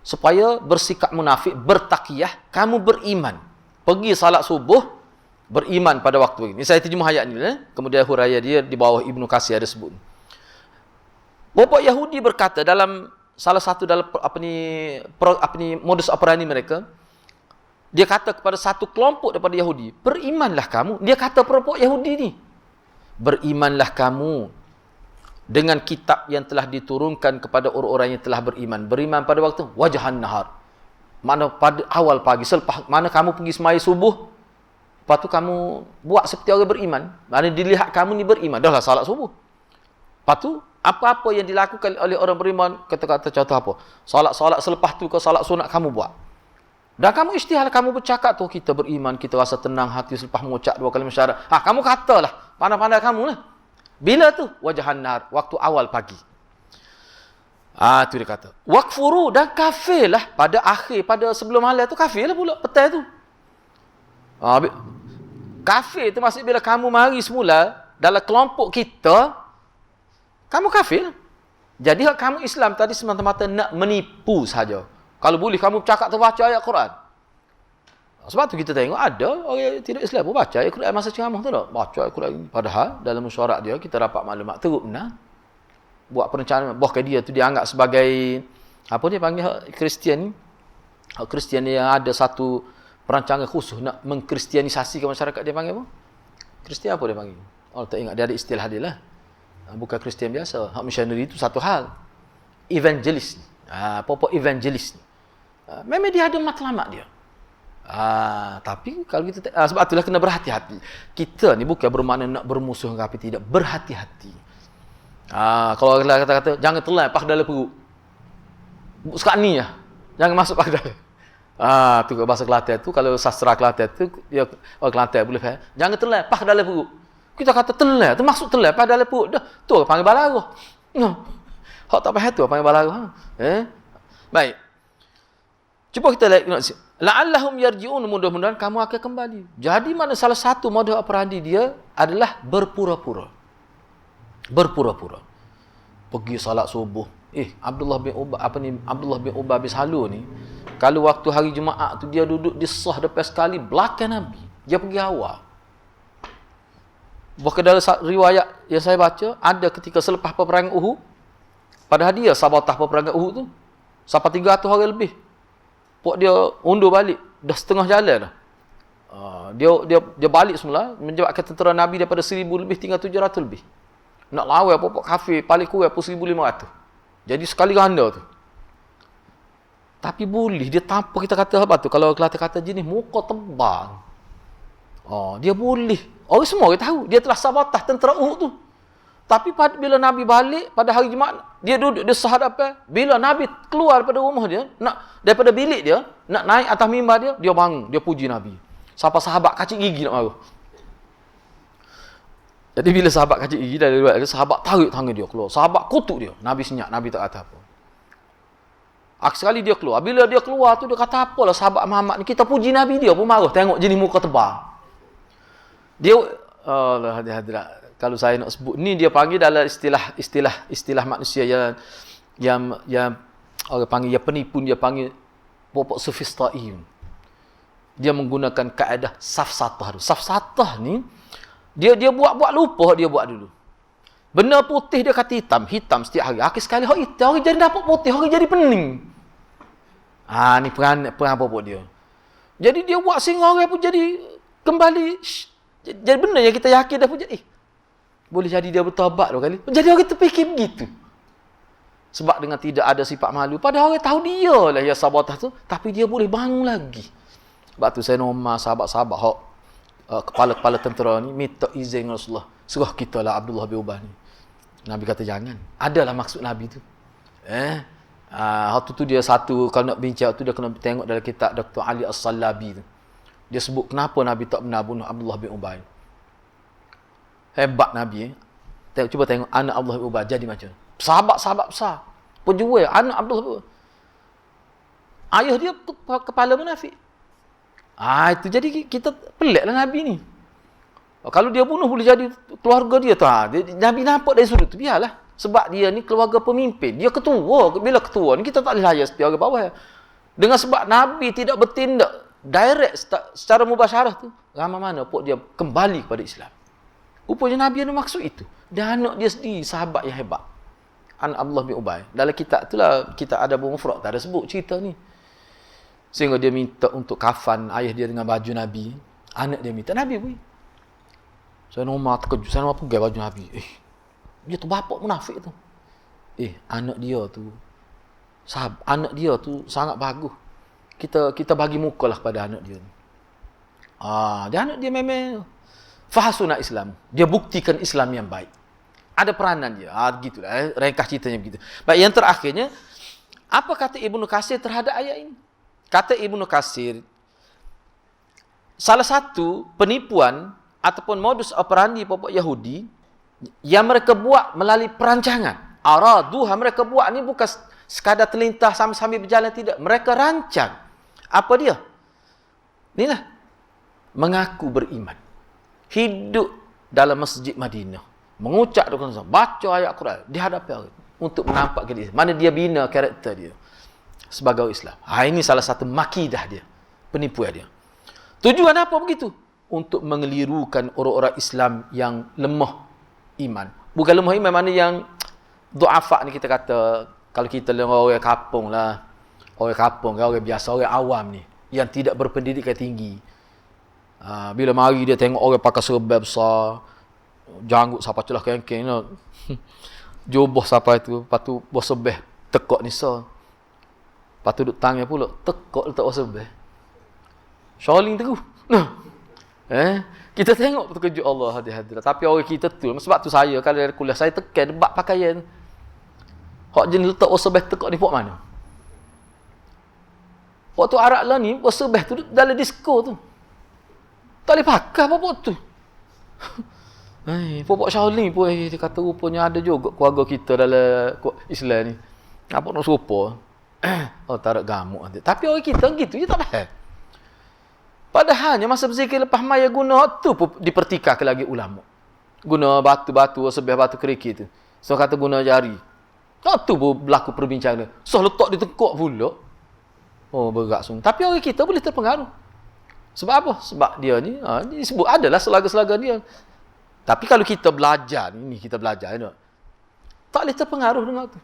supaya bersikap munafik, bertakiyah, kamu beriman. Pergi salat subuh, beriman pada waktu ini. Saya terjemah ayat ni. Kemudian huraian dia di bawah Ibnu Katsir ada sebut. Puak Yahudi berkata dalam salah satu dalam modus operandi mereka, Dia kata kepada satu kelompok daripada Yahudi, berimanlah kamu. Dia kata kelompok Yahudi ni, berimanlah kamu dengan kitab yang telah diturunkan kepada orang-orang yang telah beriman. Beriman pada waktu wajahan nahar. Mana pada awal pagi, selepas mana kamu pergi semaya subuh, lepas tu kamu buat seperti orang beriman. Mana dilihat kamu ni beriman, dah lah salat subuh. Lepas tu, apa-apa yang dilakukan oleh orang beriman, kata-kata contoh apa? Salat-salat selepas tu, kau salat sunat kamu buat. Dan kamu istighfar, kamu bercakap tu, kita beriman, kita rasa tenang hati selepas mengucap 2 kali syahadat. Kamu katalah, pandai-pandai kamu lah. Bila tu? Wajahan nar, waktu awal pagi. Tu dia kata. Wakfuru, dan kafirlah pada akhir, pada sebelum malam tu, kafirlah pula petang tu. Kafir tu maksud bila kamu mari semula, dalam kelompok kita, kamu kafir. Jadi kamu Islam tadi semata-mata nak menipu saja. Kalau boleh kamu cakap terbaca ayat Quran. Sebab tu kita tengok ada orang tidak Islam pun baca ayat Quran masa ceramah tu tak? Baca ayat Quran. Padahal dalam mesyuarat dia kita dapat maklumat teruk benar. Buat perencanaan bahkan dia tu dianggap sebagai apa dia panggil Kristian ni. Kristian yang ada satu perancangan khusus nak mengkristianisasi ke masyarakat, dia panggil apa? Kristian apa dia panggil? Oh tak ingat, dia ada istilah dia lah. Bukan Kristian biasa. Hak missionary itu satu hal. Evangelis. Apa-apa evangelis ni. Memang dia ada matlamat dia. Tapi kalau kita sebab itulah kena berhati-hati. Kita ni bukan bermakna nak bermusuh tapi tidak, berhati-hati. Kalau kata-kata jangan telan pak dalam perut. Sekarang ni lah. Jangan masuk pak dalam. Tu bahasa Kelantan tu, kalau sastra Kelantan tu dia orang Kelantan boleh faham. Jangan telan pak dalam perut. Kita kata telan tu maksud telan pak dalam perut dah. Tu panggil balarah. Hak tak faham tu panggil balarah. Baik. Cuba kita lihat la'allahum yarji'un, mudah-mudahan kamu akan kembali. Jadi mana salah satu modus operandi dia adalah berpura-pura. Berpura-pura. Pergi salat subuh. Abdullah bin Ubay bin Salul ni, kalau waktu hari Jumaat tu dia duduk di sah depan sekali belakang Nabi. Dia pergi awal. Bahkan dalam riwayat yang saya baca, ada ketika selepas peperangan Uhud, padahal dia sabatah peperangan Uhud tu, sampai 300 orang lebih. Pok dia undur balik, dah setengah jalan dah. Dia balik semula, menyebabkan tentera Nabi daripada 1000 lebih tinggal 700 lebih. Nak lawan pokok kafir paling kurang pun 1500. Jadi sekali ganda tu. Tapi boleh dia tanpa kita kata apa tu, kalau Kelantan kata jenis muka tebal. Dia boleh. Orang semua orang tahu dia telah sabatah tentera Uhud tu. Tapi bila Nabi balik pada hari Jumaat, dia duduk di sahadapan. Bila Nabi keluar daripada rumah dia, daripada bilik dia, nak naik atas mimbar dia, dia bangun, dia puji Nabi. Sampai sahabat kacik gigi nak marah. Jadi bila sahabat kacik gigi dari luar, sahabat tarik tangan dia keluar. Sahabat kutuk dia. Nabi senyap, Nabi tak kata apa. Sekali dia keluar. Bila dia keluar tu, dia kata apalah sahabat Muhammad ni, kita puji Nabi dia pun marah. Tengok jenis muka tebal. Dia, Allah hadirat. Kalau saya nak sebut ni, dia panggil dalam istilah manusia yang orang panggil yang penipu, dia panggil popok sofistai. Dia menggunakan kaedah safsatah. Safsatah ni dia buat lupa dia buat dulu. Benda putih dia kata hitam setiap hari. Akhir sekali hak hitam, hari jadi dapat putih, hari jadi pening. Ni peran popok dia. Jadi dia buat sehingga orang pun jadi kembali jadi benda yang kita yakin dah pun jadi boleh jadi dia bertaubat dua kali. Jadi orang terfikir begitu. Sebab dengan tidak ada sifat malu. Padahal orang tahu dia lah yang sabatah tu. Tapi dia boleh bangun lagi. Sebab tu saya normal sahabat-sahabat kepala-kepala tentera ni minta izin Rasulullah. Suruh kita lah Abdullah bin Ubay ni. Nabi kata jangan. Adalah maksud Nabi tu. Waktu tu dia satu, kalau nak bincang tu dia kena tengok dalam kitab Dr. Ali As-Salabi tu. Dia sebut kenapa Nabi tak benar bunuh Abdullah bin Ubay. Hebat Nabi. Cuba tengok anak Abdullah bin Ubay jadi macam. Sahabat-sahabat besar. Pejuang anak Abdullah bin Ubay. Ayah dia kepala munafik. Itu jadi kita peliklah Nabi ni. Kalau dia bunuh boleh jadi keluarga dia tu. Nabi nampak dari sudut tu biarlah. Sebab dia ni keluarga pemimpin. Dia ketua. Bila ketua ni kita tak boleh layan setiap orang bawah. Dengan sebab Nabi tidak bertindak direct secara mubasyarah tu, ramai mana pun dia kembali kepada Islam. Rupanya Nabi ada maksud itu. Dan anak dia sendiri sahabat yang hebat. Anak Abdullah bin Ubay. Dalam kitab itulah, kitab Adabul Mufrad tak ada sebut cerita ni. Sehingga dia minta untuk kafan ayah dia dengan baju Nabi. Anak dia minta, Nabi pun. Saya normal terkejut, saya normal pegang baju Nabi. Dia tu bapak munafik tu. Anak dia tu, anak dia tu sangat bagus. Kita bagi muka lah kepada anak dia. Dia anak dia memang fahasuna Islam. Dia buktikan Islam yang baik. Ada peranan dia. Gitulah. Ringkas ceritanya begitu. Baik, yang terakhirnya, apa kata Ibnu Katsir terhadap ayat ini? Kata Ibnu Katsir, salah satu penipuan ataupun modus operandi pokok Yahudi yang mereka buat melalui perancangan. Araduha, mereka buat ni bukan sekadar terlintas sambil berjalan, tidak. Mereka rancang. Apa dia? Inilah. Mengaku beriman. Hidup dalam masjid Madinah. Mengucap doa, baca ayat Quran di hadapan orang untuk menampakkan dia. Mana dia bina karakter dia sebagai Islam. Ini salah satu makidah dia. Penipuan dia. Tujuan apa begitu? Untuk mengelirukan orang-orang Islam yang lemah iman. Bukan lemah iman, mana yang du'afa ni kita kata. Kalau kita orang kampung lah. Orang kampung, orang biasa, orang awam ni. Yang tidak berpendidikan tinggi. Bila mari dia tengok orang pakai serban besar. Janggut sampai celah kengkeng. Jubah sampai tu. Lepas tu buah sebeh tekak nisa. Lepas tu duduk tangan pula. Tekak letak buah sebeh. Shaling terus. Kita tengok terkejut Allah hadirat. Tapi orang kita tu, sebab tu saya kalau dari kuliah saya tekan debat pakaian. Hak jenis letak wasabah tekak ni buat mana? Waktu Arab lah ni, wasabah tu dalam disko tu. Tak boleh pakai apa tu. Popok Shaolin pun dia kata rupanya ada juga keluarga kita dalam Islam ni. Apa nak serupa? Tarik gamuk. Tapi orang kita gitu je tak faham. Padahalnya masa berzikir lepas maya guna tu pun dipertikahkan lagi ulama. Guna batu-batu, sebiah batu kerikil tu. So kata guna jari. Tu pun berlaku perbincangan. So letak di tekuk pula. Berat sungguh. Tapi orang kita boleh terpengaruh. Sebab apa? Sebab dia ni, disebut adalah selaga-selaga dia. Tapi kalau kita belajar, ni kita belajar. Tak boleh terpengaruh dengan tu.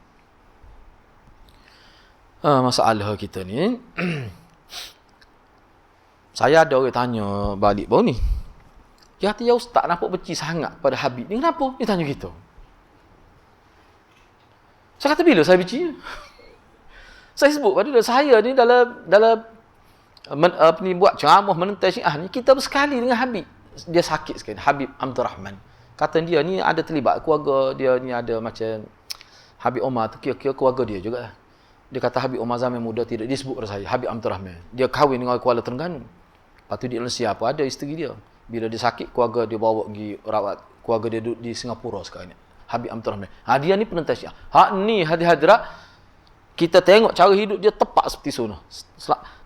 Masalah kita ni. Saya ada orang tanya balik baru ni. Dia kata, ya Ustaz nampak benci sangat pada Habib ni. Kenapa? Dia tanya kita. Saya kata, bila saya benci? Saya sebut pada dia, saya ni dalam ni buat ceramah menentang Syiah ni, kita bersekali dengan Habib. Dia sakit sekali, Habib Abdul Rahman. Kata dia ni ada terlibat, keluarga dia ni ada macam Habib Omar tu, kira-kira keluarga dia juga. Dia kata Habib Omar zaman muda tidak disebut pada saya, Habib Abdul Rahman. Dia kahwin dengan Kuala Terengganu. Lepas tu di Malaysia apa ada isteri dia. Bila dia sakit, keluarga dia bawa pergi rawat. Keluarga dia duduk di Singapura sekarang ni. Habib Abdul Rahman. Dia ni penentang Syiah. Ni hadirat kita tengok cara hidup dia tepat seperti sunnah.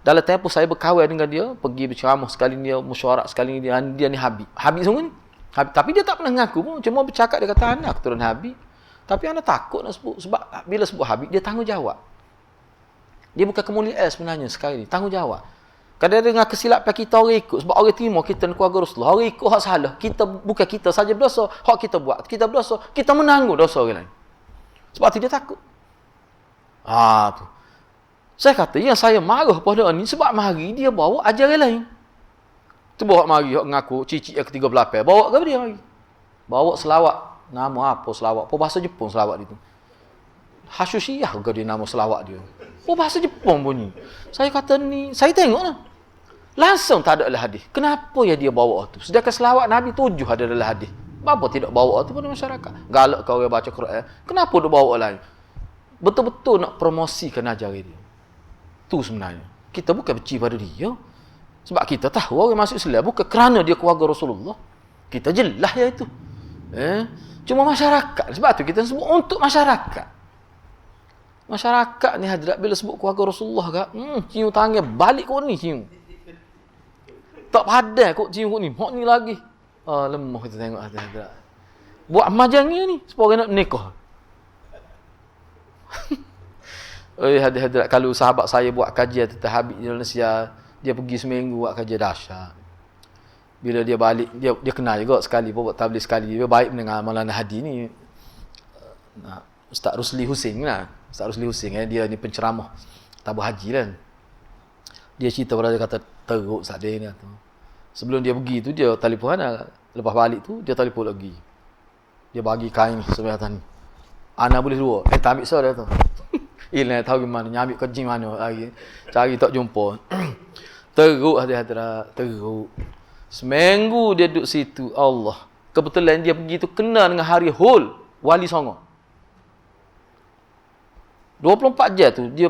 Dalam tempoh saya berkawan dengan dia, pergi berceramah sekali dia, mesyuarat sekali dia ni Habib. Habib sungguh ni. Habib. Tapi dia tak pernah mengaku pun. Cuma bercakap dia kata anak keturunan Habib. Tapi anak takut nak sebut. Sebab bila sebut Habib, dia tanggungjawab. Dia bukan kemuliaan sebenarnya sekali ni. Tanggungjawab. Kadang-kadang dengan kesilapan kita orang ikut. Sebab orang timur kita ni keluarga Rasulullah. Orang ikut hak salah. Bukan kita saja berdosa. Hak kita buat. Kita berdosa. Kita menanggung dosa orang lain. Sebab tu dia takut. Tu. Saya kata, yang saya marah pada ni sebab mari dia bawa ajaran lain. Tu bawa mari ngaku cicit yang ke-38. Bawa ke dia mari? Bawa selawat. Nama apa selawat? Apa bahasa Jepun selawat dia tu? Hasyushiyah ke dia nama selawat dia? Apa bahasa Jepun bunyi? Saya kata ni, saya tengok lah. Langsung tak ada dalam hadis. Kenapa ya dia bawa tu? Sedangkan selawat Nabi 7 ada dalam hadis. Kenapa tidak bawa tu pada masyarakat? Galak kau orang baca Quran. Kenapa dia bawa lain? Betul-betul nak promosikan ajaran dia. Tu sebenarnya. Kita bukan benci pada dia. Sebab kita tahu orang masuk Islam bukan kerana dia keluarga Rasulullah. Kita jelas ya itu. Cuma masyarakat. Sebab tu kita sebut untuk masyarakat. Masyarakat ni hadirat bila sebut keluarga Rasulullah kak, cium tangan balik kau ni cium. Tak padan kau cium kau ni. Hak ni lagi. Lemah kita tengok hadirat. Buat majangnya ni supaya orang nak menikah. Hadirat kalau sahabat saya buat kajian tentang Habib di Malaysia, dia pergi seminggu buat kajian dahsyat. Bila dia balik, dia kenal juga sekali, buat tabligh sekali. Dia baik dengan Maulana Hadi ni. Ustaz Rusli Husin lah. Ustaz Rusli Husin dia ni penceramah tabur haji kan. Dia cerita pada dia kata, teruk sadin tu. Sebelum dia pergi tu, dia telefon Ana. Lepas balik tu, dia telefon lagi. Dia bagi kain sebelah atas ni. Ana boleh dua. Tak ambil dia tu. Nak tahu gimana, nyambil kencing mana lagi. Cari tak jumpa. Teruk hati-hati, teruk. Seminggu dia duduk situ, Allah. Kebetulan dia pergi tu kena dengan hari Hul Wali Songo. 24 jam tu dia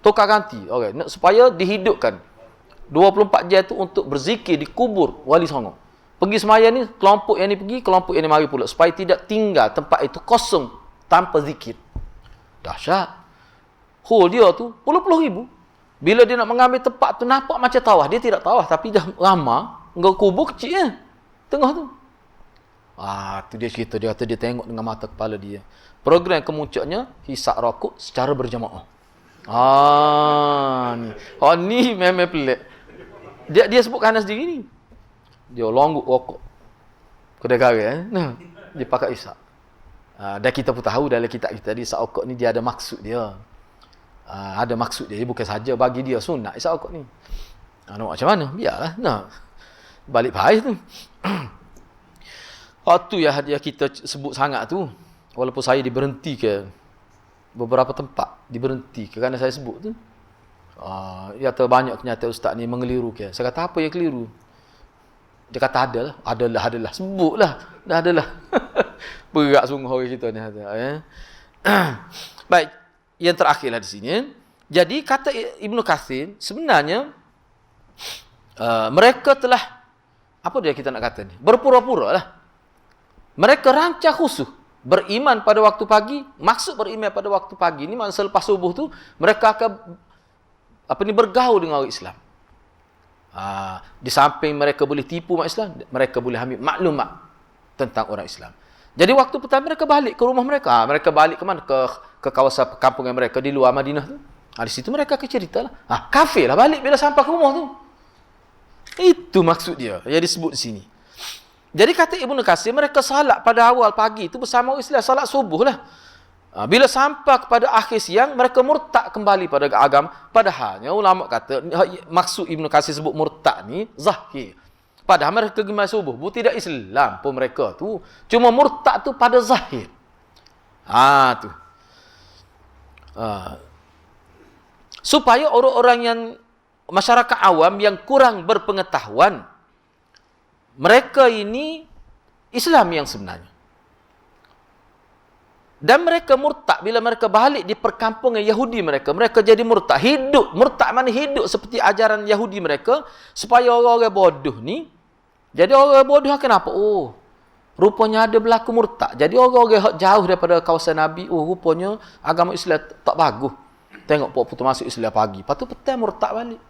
tukar ganti. Okey, supaya dihidupkan. 24 jam tu untuk berzikir di kubur Wali Songo. Pergi semaya ni, kelompok yang ni pergi, kelompok yang ni mari pula. Supaya tidak tinggal tempat itu kosong tanpa zikir. Dahsyat. Hul dia tu, puluh-puluh ribu. Bila dia nak mengambil tempat tu, nampak macam tawah. Dia tidak tawah, tapi dah lama. Enggak kubur kecil je. Tengah tu. Tu dia cerita. Dia kata dia tengok dengan mata kepala dia. Program kemuncaknya, hisap rokok secara berjamaah. Ni. Ni memang pelik. Dia sebut kanan sendiri ni. Dia longguk rokok. Kedai garis. Dia pakai hisap. Dan kita pun tahu dalam kitab kita, hisap rokok ni dia ada maksud dia. Ada maksud dia bukan saja bagi dia sunat isap rokok ni. Nak macam mana? Biarlah. Balik bahaya tu. Waktu yang kita sebut sangat tu, walaupun saya diberhenti ke beberapa tempat, diberhenti ke kerana saya sebut tu. Dia kata banyak kenyataan ustaz ni mengeliru ke. Saya kata apa yang keliru? Dia kata adalah. Sebutlah. Dah adalah. Berat sungguh orang kita ni. Baik. Yang terakhirlah di sini. Jadi kata Ibnu Katsir, sebenarnya mereka telah, apa dia kita nak kata ni? Berpura-pura lah. Mereka rancang khusus. Beriman pada waktu pagi. Maksud beriman pada waktu pagi ni, masa selepas subuh tu, mereka akan bergaul dengan orang Islam. Di samping mereka boleh tipu orang Islam, mereka boleh ambil maklumat tentang orang Islam. Jadi waktu petang mereka balik ke rumah mereka. Mereka balik ke mana? Ke kawasan perkampungan mereka di luar Madinah tu. Di situ mereka cerita lah. Kafir lah balik bila sampai ke rumah tu. Itu maksud dia yang disebut di sini. Jadi kata Ibnu Katsir, mereka salat pada awal pagi itu bersama orang Islam, salat subuh lah. Bila sampai kepada akhir siang, mereka murtad kembali pada agama. Padahalnya ulama kata, maksud Ibnu Katsir sebut murtad ni zahir. Padahal mereka gemar subuh. Tidak Islam pun mereka tu. Cuma murtad tu pada zahir. Tu. Supaya orang-orang yang, masyarakat awam yang kurang berpengetahuan, mereka ini Islam yang sebenarnya. Dan mereka murtad bila mereka balik di perkampungan Yahudi mereka. Mereka jadi murtad. Hidup. Murtad mana hidup seperti ajaran Yahudi mereka. Supaya orang-orang bodoh ni, jadi orang bodoh kenapa? Rupanya ada berlaku murtad. Jadi orang-orang jauh daripada kawasan Nabi, rupanya agama Islam tak bagus. Tengok putus masuk Islam pagi. Lepas tu petang murtad balik.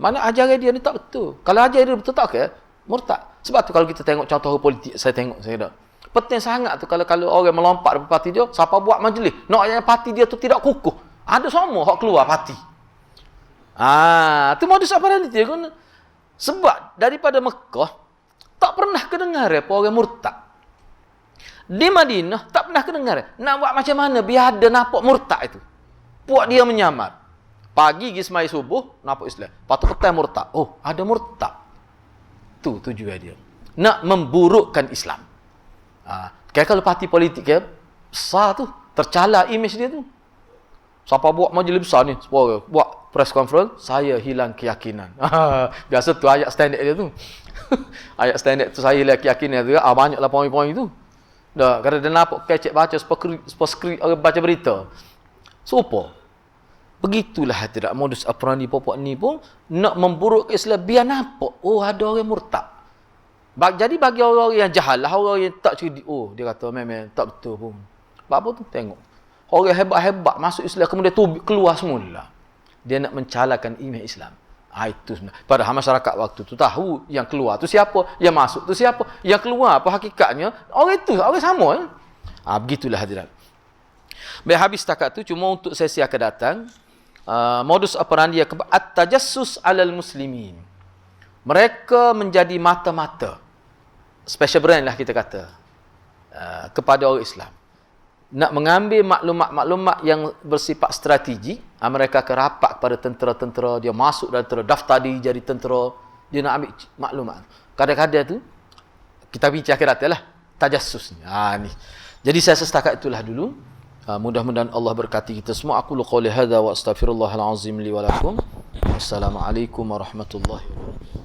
Mana ajaran dia ni tak betul. Kalau ajaran dia betul tak ke? Murtad. Sebab tu kalau kita tengok contoh politik, saya dah. Penting sangat tu kalau orang melompat dari parti dia, siapa buat majlis, nak yang parti dia tu tidak kukuh. Ada semua hak keluar parti. Tu modus operandi dia kan. Sebab daripada Mekah tak pernah kedengar apa orang murtad. Di Madinah tak pernah kedengar. Nak buat macam mana biar ada nampak murtad itu. Puak dia menyamar. Pagi pergi semai subuh, nampak Islam. Lepas tu petang murtad. Ada murtad. Tu tujuan dia. Nak memburukkan Islam. Kalau parti politik besar tu, tercala image dia tu. Siapa buat majlis besar ni, buat press conference, saya hilang keyakinan. Biasa tu ayat standard dia tu. Ayat standard tu saya hilang keyakinan tu. Banyaklah poin-poin tu. Kadang dia nampak kecek baca skrip orang baca berita. Serupa. Begitulah tidak modus operandi popok ni pun nak memburuk Islam biar nampak ada orang murtad. Jadi bagi orang yang jahal lah, orang yang tak cerdik, dia kata memang tak betul pun. Sebab apa tu? Tengok. Orang hebat-hebat masuk Islam kemudian tu keluar semula. Dia nak mencalakan imej Islam. Itu sebenarnya. Padahal masyarakat waktu tu tahu yang keluar tu siapa, yang masuk tu siapa, yang keluar apa hakikatnya. Orang itu, orang sama. Begitulah hadirat. Baik, habis setakat tu cuma untuk sesi akan datang. Modus operandi at-tajassus alal muslimin. Mereka menjadi mata-mata. Special brand lah kita kata. Kepada orang Islam. nak mengambil maklumat-maklumat yang bersifat strategi, mereka akan rapat kepada tentera-tentera, dia masuk dalam tentera, daftar diri jadi tentera, dia nak ambil maklumat. Kadang-kadang tu kita bincang akhirat lah, tajassus ni. Ni. Jadi saya setakat itulah dulu. Mudah-mudahan Allah berkati kita semua. Aku qouli hadza wa astaghfirullahal azim li wa lakum. Wassalamualaikum warahmatullahi wabarakatuh.